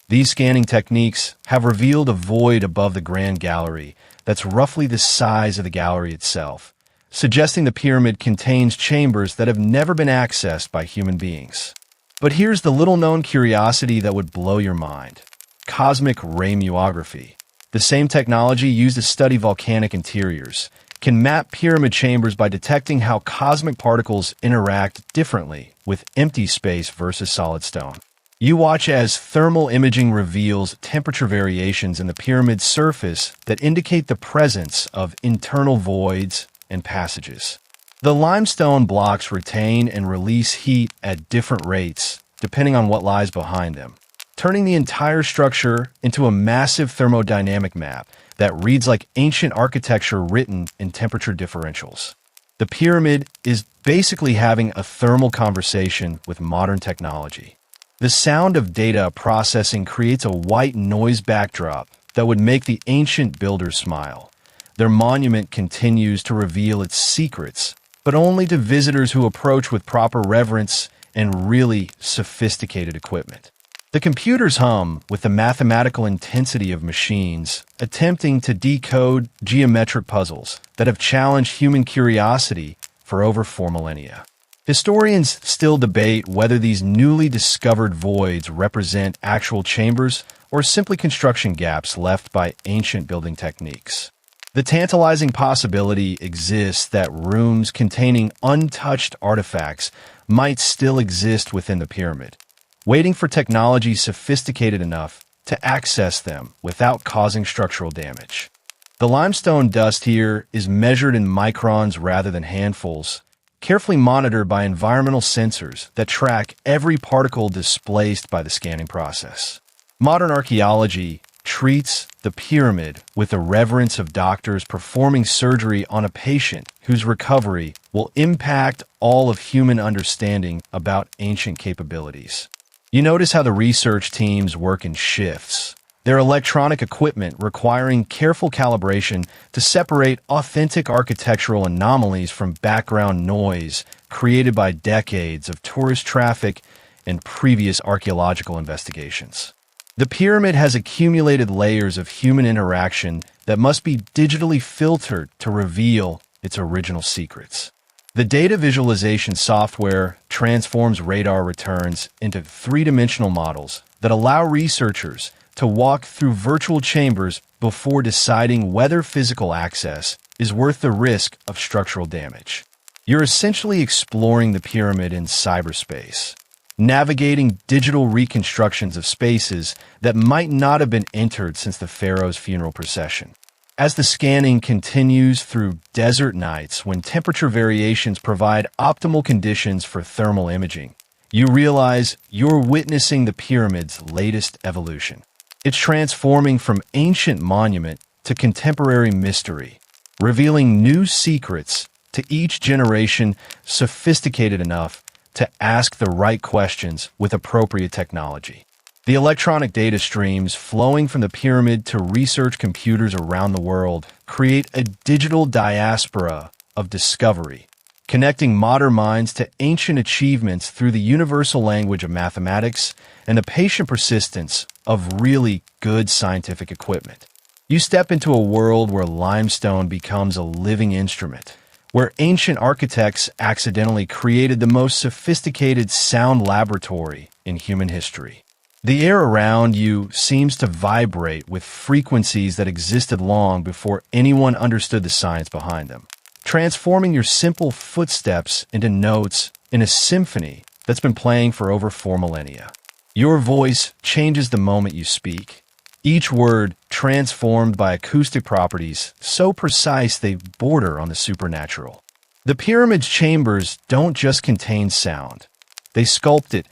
These scanning techniques have revealed a void above the Grand Gallery that's roughly the size of the gallery itself, suggesting the pyramid contains chambers that have never been accessed by human beings. But here's the little-known curiosity that would blow your mind. Cosmic ray muography. The same technology used to study volcanic interiors can map pyramid chambers by detecting how cosmic particles interact differently with empty space versus solid stone. You watch as thermal imaging reveals temperature variations in the pyramid's surface that indicate the presence of internal voids and passages. The limestone blocks retain and release heat at different rates, depending on what lies behind them, turning the entire structure into a massive thermodynamic map that reads like ancient architecture written in temperature differentials. The pyramid is basically having a thermal conversation with modern technology. The sound of data processing creates a white noise backdrop that would make the ancient builders smile. Their monument continues to reveal its secrets, but only to visitors who approach with proper reverence and really sophisticated equipment. The computers hum with the mathematical intensity of machines, attempting to decode geometric puzzles that have challenged human curiosity for over 4 millennia. Historians still debate whether these newly discovered voids represent actual chambers or simply construction gaps left by ancient building techniques. The tantalizing possibility exists that rooms containing untouched artifacts might still exist within the pyramid, waiting for technology sophisticated enough to access them without causing structural damage. The limestone dust here is measured in microns rather than handfuls, carefully monitored by environmental sensors that track every particle displaced by the scanning process. Modern archaeology treats the pyramid with the reverence of doctors performing surgery on a patient whose recovery will impact all of human understanding about ancient capabilities. You notice how the research teams work in shifts. Their electronic equipment requiring careful calibration to separate authentic architectural anomalies from background noise created by decades of tourist traffic and previous archaeological investigations. The pyramid has accumulated layers of human interaction that must be digitally filtered to reveal its original secrets. The data visualization software transforms radar returns into three-dimensional models that allow researchers to walk through virtual chambers before deciding whether physical access is worth the risk of structural damage. You're essentially exploring the pyramid in cyberspace, navigating digital reconstructions of spaces that might not have been entered since the pharaoh's funeral procession. As the scanning continues through desert nights when temperature variations provide optimal conditions for thermal imaging, you realize you're witnessing the pyramid's latest evolution. It's transforming from ancient monument to contemporary mystery, revealing new secrets to each generation sophisticated enough to ask the right questions with appropriate technology. The electronic data streams flowing from the pyramid to research computers around the world create a digital diaspora of discovery, connecting modern minds to ancient achievements through the universal language of mathematics and the patient persistence of really good scientific equipment. You step into a world where limestone becomes a living instrument, where ancient architects accidentally created the most sophisticated sound laboratory in human history. The air around you seems to vibrate with frequencies that existed long before anyone understood the science behind them, transforming your simple footsteps into notes in a symphony that's been playing for over 4 millennia. Your voice changes the moment you speak, each word transformed by acoustic properties so precise they border on the supernatural. The pyramid's chambers don't just contain sound. They sculpt it,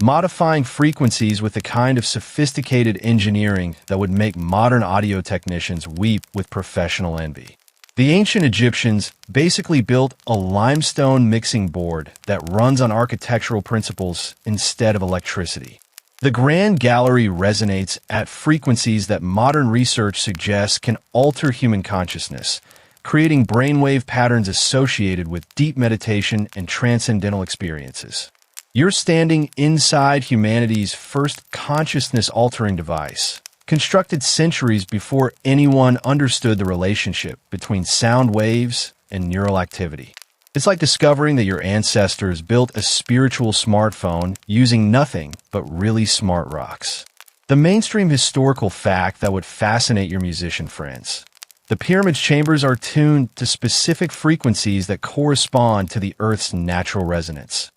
modifying frequencies with the kind of sophisticated engineering that would make modern audio technicians weep with professional envy. The ancient Egyptians basically built a limestone mixing board that runs on architectural principles instead of electricity. The Grand Gallery resonates at frequencies that modern research suggests can alter human consciousness, creating brainwave patterns associated with deep meditation and transcendental experiences. You're standing inside humanity's first consciousness-altering device, constructed centuries before anyone understood the relationship between sound waves and neural activity. It's like discovering that your ancestors built a spiritual smartphone using nothing but really smart rocks. The mainstream historical fact that would fascinate your musician friends. The pyramid's chambers are tuned to specific frequencies that correspond to the Earth's natural resonance,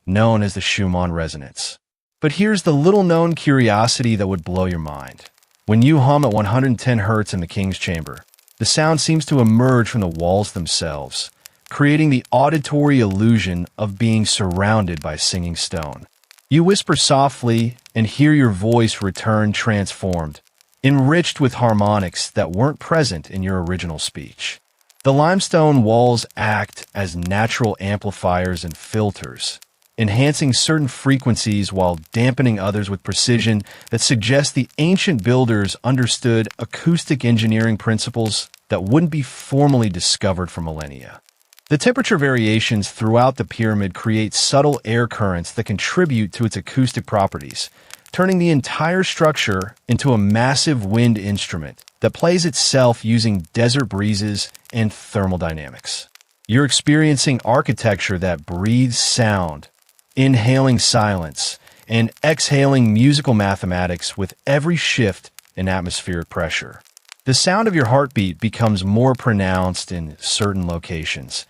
known as the Schumann resonance. But here's the little-known curiosity that would blow your mind. When you hum at 110 Hz in the King's Chamber, the sound seems to emerge from the walls themselves, creating the auditory illusion of being surrounded by singing stone. You whisper softly and hear your voice return transformed, enriched with harmonics that weren't present in your original speech. The limestone walls act as natural amplifiers and filters, enhancing certain frequencies while dampening others with precision that suggests the ancient builders understood acoustic engineering principles that wouldn't be formally discovered for millennia. The temperature variations throughout the pyramid create subtle air currents that contribute to its acoustic properties, turning the entire structure into a massive wind instrument that plays itself using desert breezes and thermodynamics. You're experiencing architecture that breathes sound, inhaling silence, and exhaling musical mathematics with every shift in atmospheric pressure. The sound of your heartbeat becomes more pronounced in certain locations,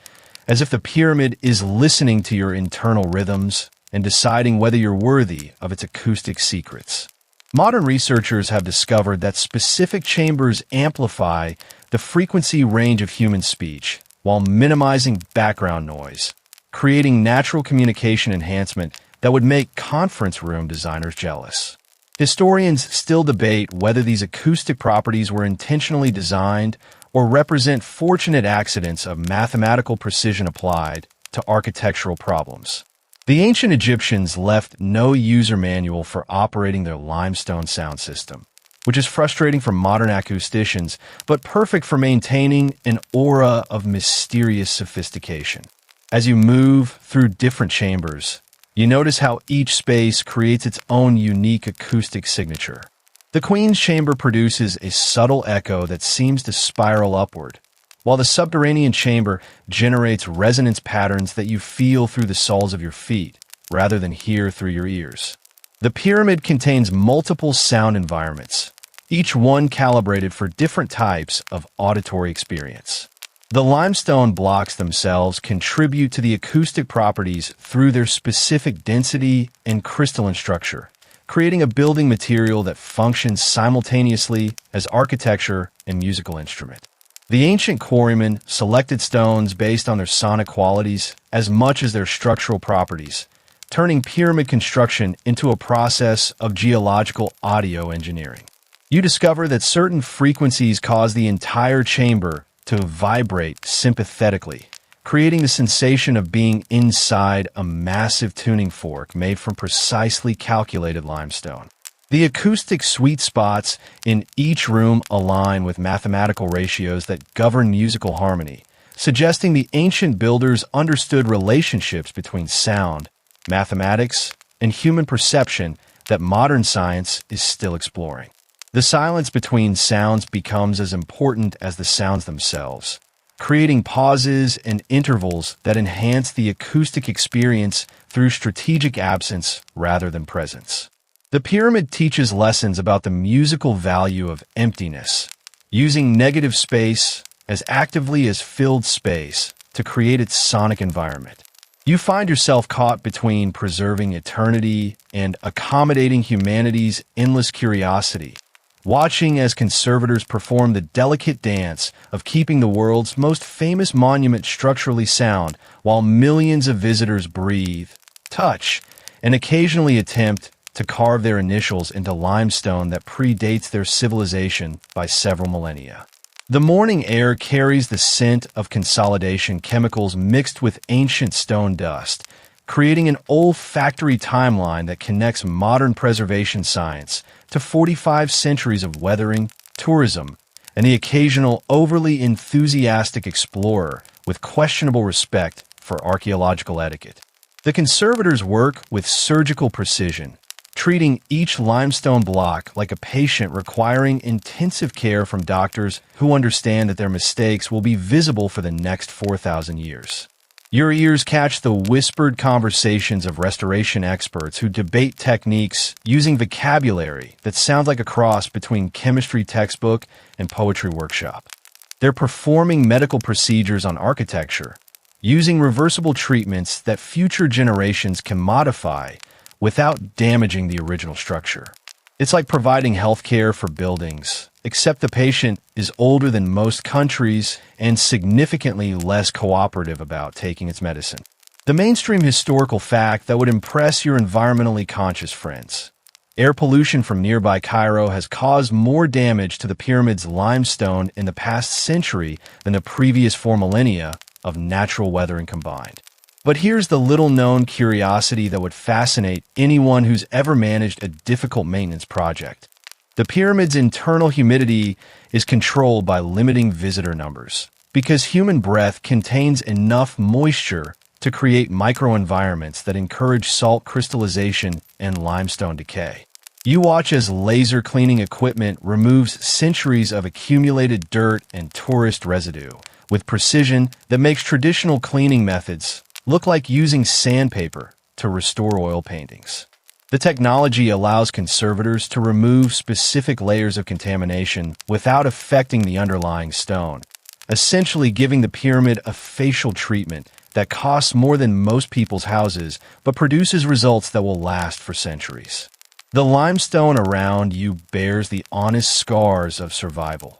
as if the pyramid is listening to your internal rhythms and deciding whether you're worthy of its acoustic secrets. Modern researchers have discovered that specific chambers amplify the frequency range of human speech while minimizing background noise, creating natural communication enhancement that would make conference room designers jealous. Historians still debate whether these acoustic properties were intentionally designed or represent fortunate accidents of mathematical precision applied to architectural problems. The ancient Egyptians left no user manual for operating their limestone sound system, which is frustrating for modern acousticians, but perfect for maintaining an aura of mysterious sophistication. As you move through different chambers, you notice how each space creates its own unique acoustic signature. The Queen's Chamber produces a subtle echo that seems to spiral upward, while the subterranean chamber generates resonance patterns that you feel through the soles of your feet, rather than hear through your ears. The pyramid contains multiple sound environments, each one calibrated for different types of auditory experience. The limestone blocks themselves contribute to the acoustic properties through their specific density and crystalline structure, creating a building material that functions simultaneously as architecture and musical instrument. The ancient quarrymen selected stones based on their sonic qualities as much as their structural properties, turning pyramid construction into a process of geological audio engineering. You discover that certain frequencies cause the entire chamber to vibrate sympathetically, creating the sensation of being inside a massive tuning fork made from precisely calculated limestone. The acoustic sweet spots in each room align with mathematical ratios that govern musical harmony, suggesting the ancient builders understood relationships between sound, mathematics, and human perception that modern science is still exploring. The silence between sounds becomes as important as the sounds themselves, creating pauses and intervals that enhance the acoustic experience through strategic absence rather than presence. The pyramid teaches lessons about the musical value of emptiness, using negative space as actively as filled space to create its sonic environment. You find yourself caught between preserving eternity and accommodating humanity's endless curiosity, watching as conservators perform the delicate dance of keeping the world's most famous monument structurally sound while millions of visitors breathe, touch, and occasionally attempt to carve their initials into limestone that predates their civilization by several millennia. The morning air carries the scent of consolidation chemicals mixed with ancient stone dust, creating an olfactory timeline that connects modern preservation science to 45 centuries of weathering, tourism, and the occasional overly enthusiastic explorer with questionable respect for archaeological etiquette. The conservators work with surgical precision, treating each limestone block like a patient requiring intensive care from doctors who understand that their mistakes will be visible for the next 4,000 years. Your ears catch the whispered conversations of restoration experts who debate techniques using vocabulary that sounds like a cross between chemistry textbook and poetry workshop. They're performing medical procedures on architecture, using reversible treatments that future generations can modify without damaging the original structure. It's like providing healthcare for buildings, except the patient is older than most countries and significantly less cooperative about taking its medicine. The mainstream historical fact that would impress your environmentally conscious friends. Air pollution from nearby Cairo has caused more damage to the pyramid's limestone in the past century than the previous 4 millennia of natural weathering combined. But here's the little-known curiosity that would fascinate anyone who's ever managed a difficult maintenance project. The pyramid's internal humidity is controlled by limiting visitor numbers, because human breath contains enough moisture to create microenvironments that encourage salt crystallization and limestone decay. You watch as laser cleaning equipment removes centuries of accumulated dirt and tourist residue, with precision that makes traditional cleaning methods look like using sandpaper to restore oil paintings. The technology allows conservators to remove specific layers of contamination without affecting the underlying stone, essentially giving the pyramid a facial treatment that costs more than most people's houses but produces results that will last for centuries. The limestone around you bears the honest scars of survival.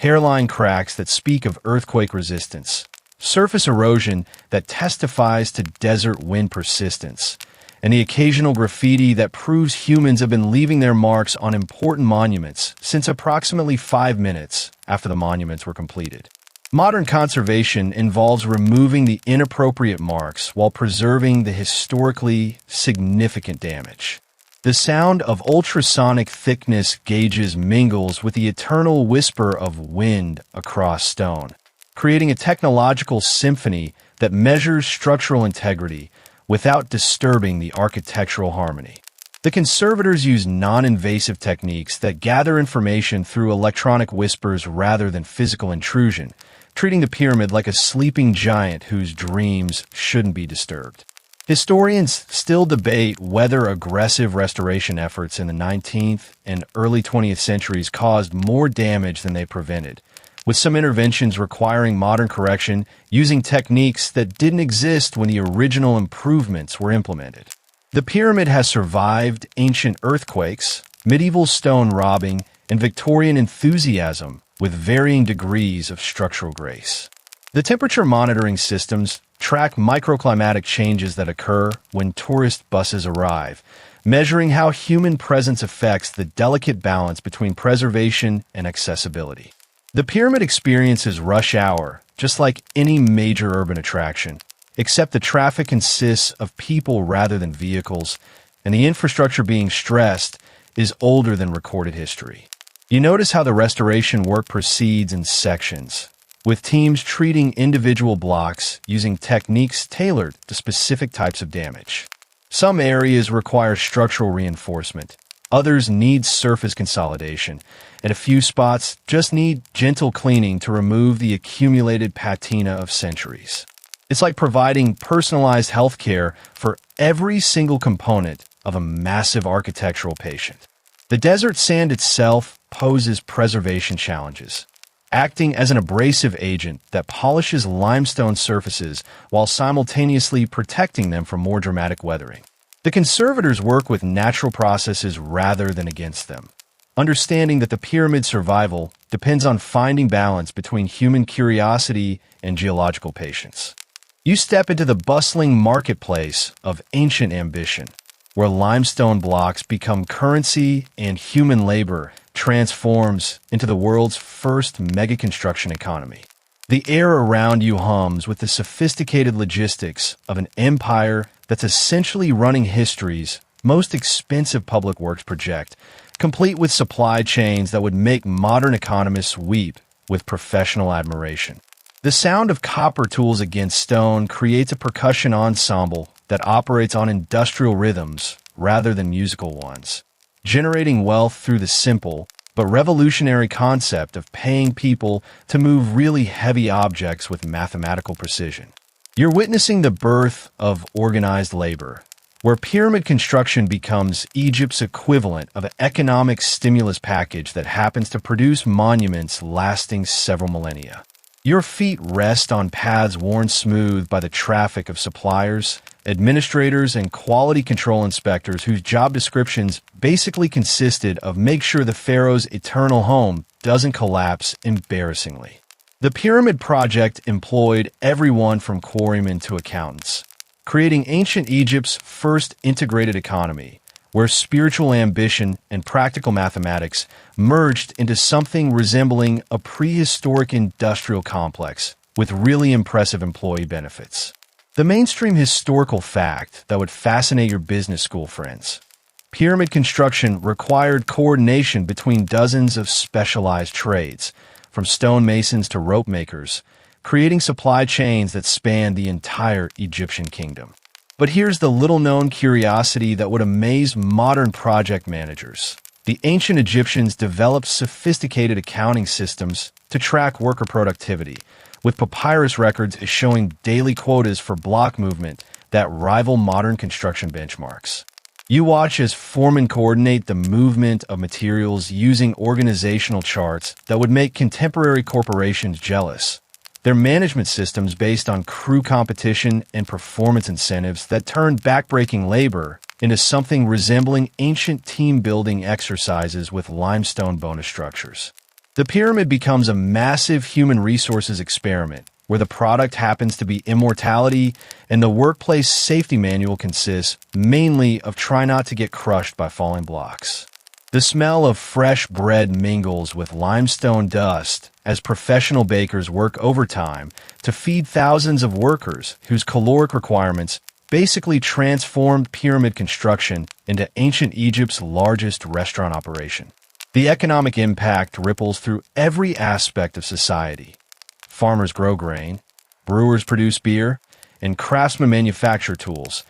Hairline cracks that speak of earthquake resistance, surface erosion that testifies to desert wind persistence, and the occasional graffiti that proves humans have been leaving their marks on important monuments since approximately 5 minutes after the monuments were completed. Modern conservation involves removing the inappropriate marks while preserving the historically significant damage. The sound of ultrasonic thickness gauges mingles with the eternal whisper of wind across stone, creating a technological symphony that measures structural integrity without disturbing the architectural harmony. The conservators use non-invasive techniques that gather information through electronic whispers rather than physical intrusion, treating the pyramid like a sleeping giant whose dreams shouldn't be disturbed. Historians still debate whether aggressive restoration efforts in the 19th and early 20th centuries caused more damage than they prevented, with some interventions requiring modern correction using techniques that didn't exist when the original improvements were implemented. The pyramid has survived ancient earthquakes, medieval stone robbing, and Victorian enthusiasm with varying degrees of structural grace. The temperature monitoring systems track microclimatic changes that occur when tourist buses arrive, measuring how human presence affects the delicate balance between preservation and accessibility. The pyramid experiences rush hour, just like any major urban attraction, except the traffic consists of people rather than vehicles, and the infrastructure being stressed is older than recorded history. You notice how the restoration work proceeds in sections, with teams treating individual blocks using techniques tailored to specific types of damage. Some areas require structural reinforcement, others need surface consolidation, and a few spots just need gentle cleaning to remove the accumulated patina of centuries. It's like providing personalized healthcare for every single component of a massive architectural patient. The desert sand itself poses preservation challenges, acting as an abrasive agent that polishes limestone surfaces while simultaneously protecting them from more dramatic weathering. The conservators work with natural processes rather than against them, understanding that the pyramid's survival depends on finding balance between human curiosity and geological patience. You step into the bustling marketplace of ancient ambition, where limestone blocks become currency and human labor transforms into the world's first mega-construction economy. The air around you hums with the sophisticated logistics of an empire that's essentially running history's most expensive public works project, complete with supply chains that would make modern economists weep with professional admiration. The sound of copper tools against stone creates a percussion ensemble that operates on industrial rhythms rather than musical ones, generating wealth through the simple but revolutionary concept of paying people to move really heavy objects with mathematical precision. You're witnessing the birth of organized labor, where pyramid construction becomes Egypt's equivalent of an economic stimulus package that happens to produce monuments lasting several millennia. Your feet rest on paths worn smooth by the traffic of suppliers, administrators, and quality control inspectors whose job descriptions basically consisted of make sure the pharaoh's eternal home doesn't collapse embarrassingly. The pyramid project employed everyone from quarrymen to accountants, creating ancient Egypt's first integrated economy, where spiritual ambition and practical mathematics merged into something resembling a prehistoric industrial complex with really impressive employee benefits. The mainstream historical fact that would fascinate your business school friends. Pyramid construction required coordination between dozens of specialized trades, from stonemasons to rope makers, creating supply chains that spanned the entire Egyptian kingdom. But here's the little-known curiosity that would amaze modern project managers. The ancient Egyptians developed sophisticated accounting systems to track worker productivity, with papyrus records showing daily quotas for block movement that rival modern construction benchmarks. You watch as foremen coordinate the movement of materials using organizational charts that would make contemporary corporations jealous. Their management systems based on crew competition and performance incentives that turned backbreaking labor into something resembling ancient team-building exercises with limestone bonus structures. The pyramid becomes a massive human resources experiment where the product happens to be immortality and the workplace safety manual consists mainly of try not to get crushed by falling blocks. The smell of fresh bread mingles with limestone dust as professional bakers work overtime to feed thousands of workers whose caloric requirements basically transformed pyramid construction into ancient Egypt's largest restaurant operation. The economic impact ripples through every aspect of society. Farmers grow grain, brewers produce beer, and craftsmen manufacture tools,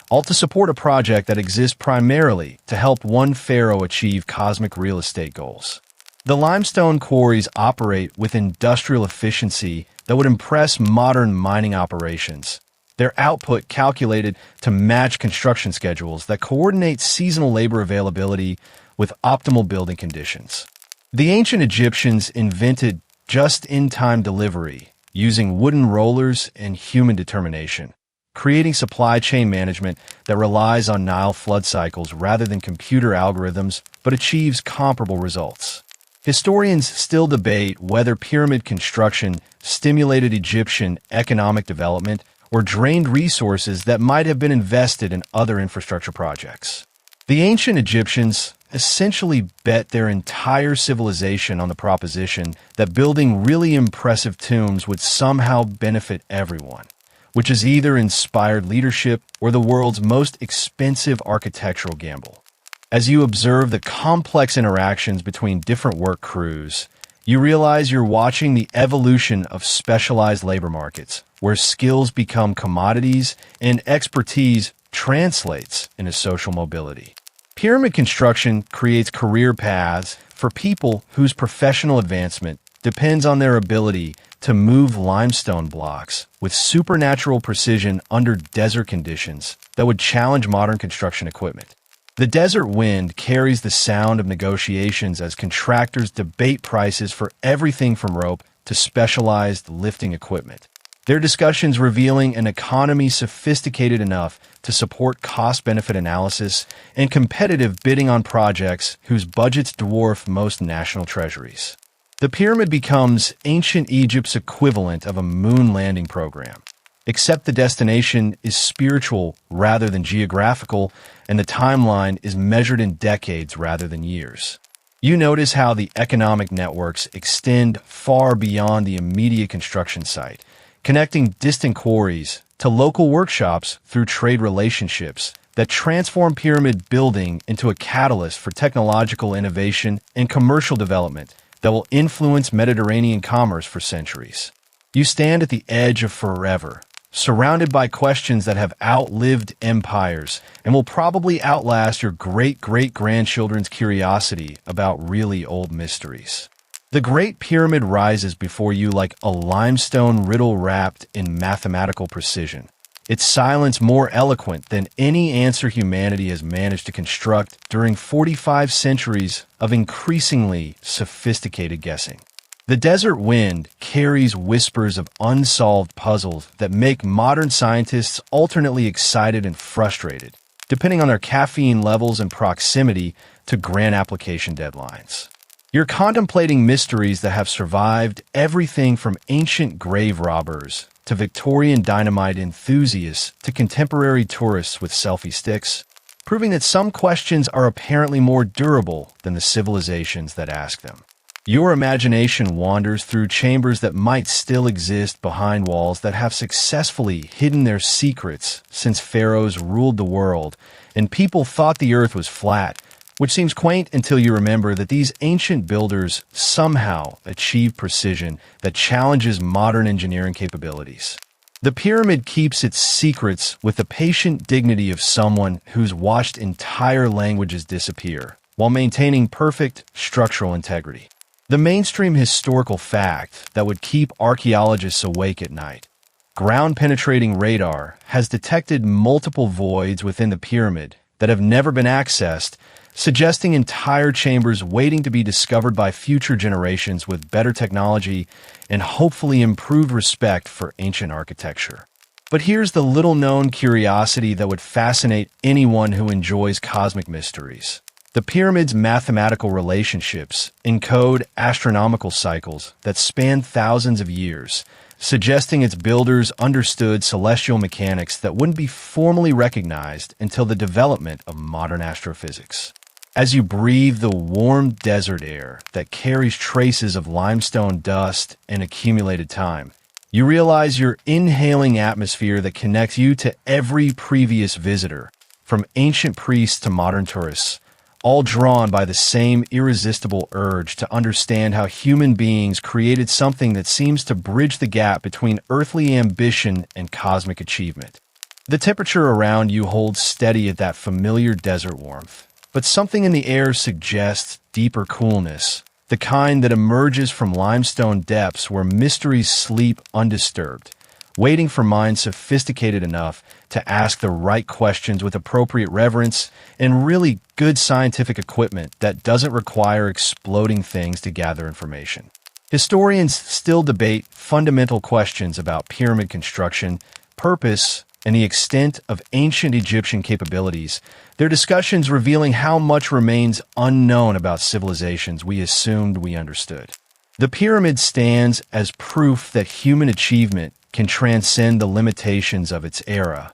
all to support a project that exists primarily to help one pharaoh achieve cosmic real estate goals. The limestone quarries operate with industrial efficiency that would impress modern mining operations. Their output calculated to match construction schedules that coordinate seasonal labor availability with optimal building conditions. The ancient Egyptians invented just-in-time delivery using wooden rollers and human determination, creating supply chain management that relies on Nile flood cycles rather than computer algorithms but achieves comparable results. Historians still debate whether pyramid construction stimulated Egyptian economic development or drained resources that might have been invested in other infrastructure projects. The ancient Egyptians essentially bet their entire civilization on the proposition that building really impressive tombs would somehow benefit everyone, which has either inspired leadership or the world's most expensive architectural gamble. As you observe the complex interactions between different work crews, you realize you're watching the evolution of specialized labor markets, where skills become commodities and expertise translates into social mobility. Pyramid construction creates career paths for people whose professional advancement depends on their ability to move limestone blocks with supernatural precision under desert conditions that would challenge modern construction equipment. The desert wind carries the sound of negotiations as contractors debate prices for everything from rope to specialized lifting equipment. Their discussions revealing an economy sophisticated enough to support cost-benefit analysis and competitive bidding on projects whose budgets dwarf most national treasuries. The pyramid becomes ancient Egypt's equivalent of a moon landing program, except the destination is spiritual rather than geographical, and the timeline is measured in decades rather than years. You notice how the economic networks extend far beyond the immediate construction site, connecting distant quarries to local workshops through trade relationships that transform pyramid building into a catalyst for technological innovation and commercial development that will influence Mediterranean commerce for centuries. You stand at the edge of forever, surrounded by questions that have outlived empires and will probably outlast your great-great-grandchildren's curiosity about really old mysteries. The Great Pyramid rises before you like a limestone riddle wrapped in mathematical precision. Its silence more eloquent than any answer humanity has managed to construct during 45 centuries of increasingly sophisticated guessing. The desert wind carries whispers of unsolved puzzles that make modern scientists alternately excited and frustrated, depending on their caffeine levels and proximity to grand application deadlines. You're contemplating mysteries that have survived everything from ancient grave robbers to Victorian dynamite enthusiasts to contemporary tourists with selfie sticks, proving that some questions are apparently more durable than the civilizations that ask them. Your imagination wanders through chambers that might still exist behind walls that have successfully hidden their secrets since pharaohs ruled the world and people thought the earth was flat, which seems quaint until you remember that these ancient builders somehow achieved precision that challenges modern engineering capabilities. The pyramid keeps its secrets with the patient dignity of someone who's watched entire languages disappear, while maintaining perfect structural integrity. The mainstream historical fact that would keep archaeologists awake at night. Ground-penetrating radar has detected multiple voids within the pyramid that have never been accessed, suggesting entire chambers waiting to be discovered by future generations with better technology and hopefully improved respect for ancient architecture. But here's the little-known curiosity that would fascinate anyone who enjoys cosmic mysteries. The pyramid's mathematical relationships encode astronomical cycles that span thousands of years, suggesting its builders understood celestial mechanics that wouldn't be formally recognized until the development of modern astrophysics. As you breathe the warm desert air that carries traces of limestone dust and accumulated time, you realize you're inhaling atmosphere that connects you to every previous visitor, from ancient priests to modern tourists, all drawn by the same irresistible urge to understand how human beings created something that seems to bridge the gap between earthly ambition and cosmic achievement. The temperature around you holds steady at that familiar desert warmth, but something in the air suggests deeper coolness, the kind that emerges from limestone depths where mysteries sleep undisturbed, waiting for minds sophisticated enough to ask the right questions with appropriate reverence and really good scientific equipment that doesn't require exploding things to gather information. Historians still debate fundamental questions about pyramid construction, purpose, and the extent of ancient Egyptian capabilities, their discussions revealing how much remains unknown about civilizations we assumed we understood. The pyramid stands as proof that human achievement can transcend the limitations of its era,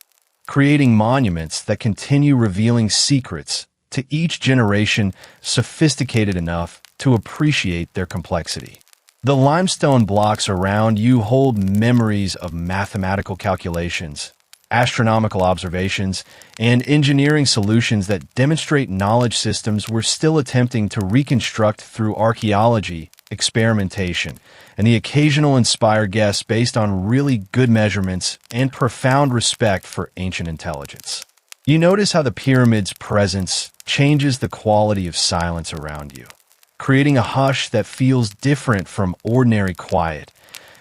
creating monuments that continue revealing secrets to each generation sophisticated enough to appreciate their complexity. The limestone blocks around you hold memories of mathematical calculations, astronomical observations, and engineering solutions that demonstrate knowledge systems we're still attempting to reconstruct through archaeology, experimentation, and the occasional inspired guess based on really good measurements and profound respect for ancient intelligence. You notice how the pyramid's presence changes the quality of silence around you, creating a hush that feels different from ordinary quiet,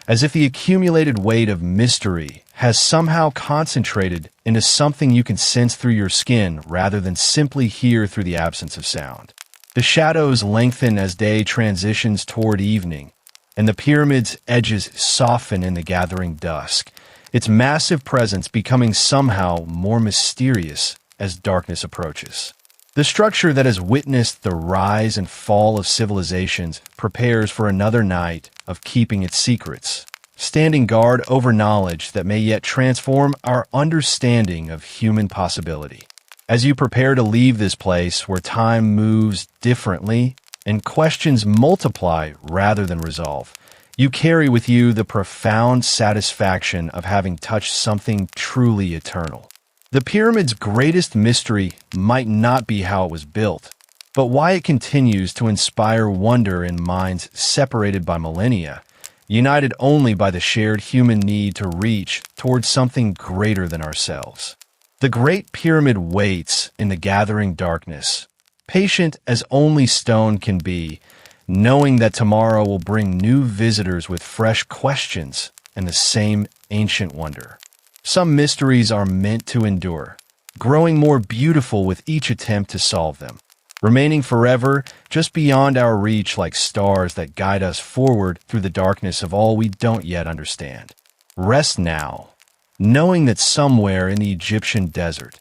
as if the accumulated weight of mystery has somehow concentrated into something you can sense through your skin rather than simply hear through the absence of sound. The shadows lengthen as day transitions toward evening, and the pyramid's edges soften in the gathering dusk, its massive presence becoming somehow more mysterious as darkness approaches. The structure that has witnessed the rise and fall of civilizations prepares for another night of keeping its secrets, standing guard over knowledge that may yet transform our understanding of human possibility. As you prepare to leave this place where time moves differently and questions multiply rather than resolve, you carry with you the profound satisfaction of having touched something truly eternal. The pyramid's greatest mystery might not be how it was built, but why it continues to inspire wonder in minds separated by millennia, united only by the shared human need to reach towards something greater than ourselves. The Great Pyramid waits in the gathering darkness, patient as only stone can be, knowing that tomorrow will bring new visitors with fresh questions and the same ancient wonder. Some mysteries are meant to endure, growing more beautiful with each attempt to solve them, remaining forever just beyond our reach like stars that guide us forward through the darkness of all we don't yet understand. Rest now, knowing that somewhere in the Egyptian desert,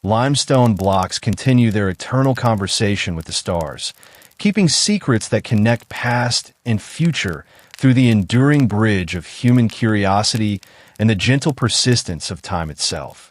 limestone blocks continue their eternal conversation with the stars, keeping secrets that connect past and future through the enduring bridge of human curiosity and the gentle persistence of time itself.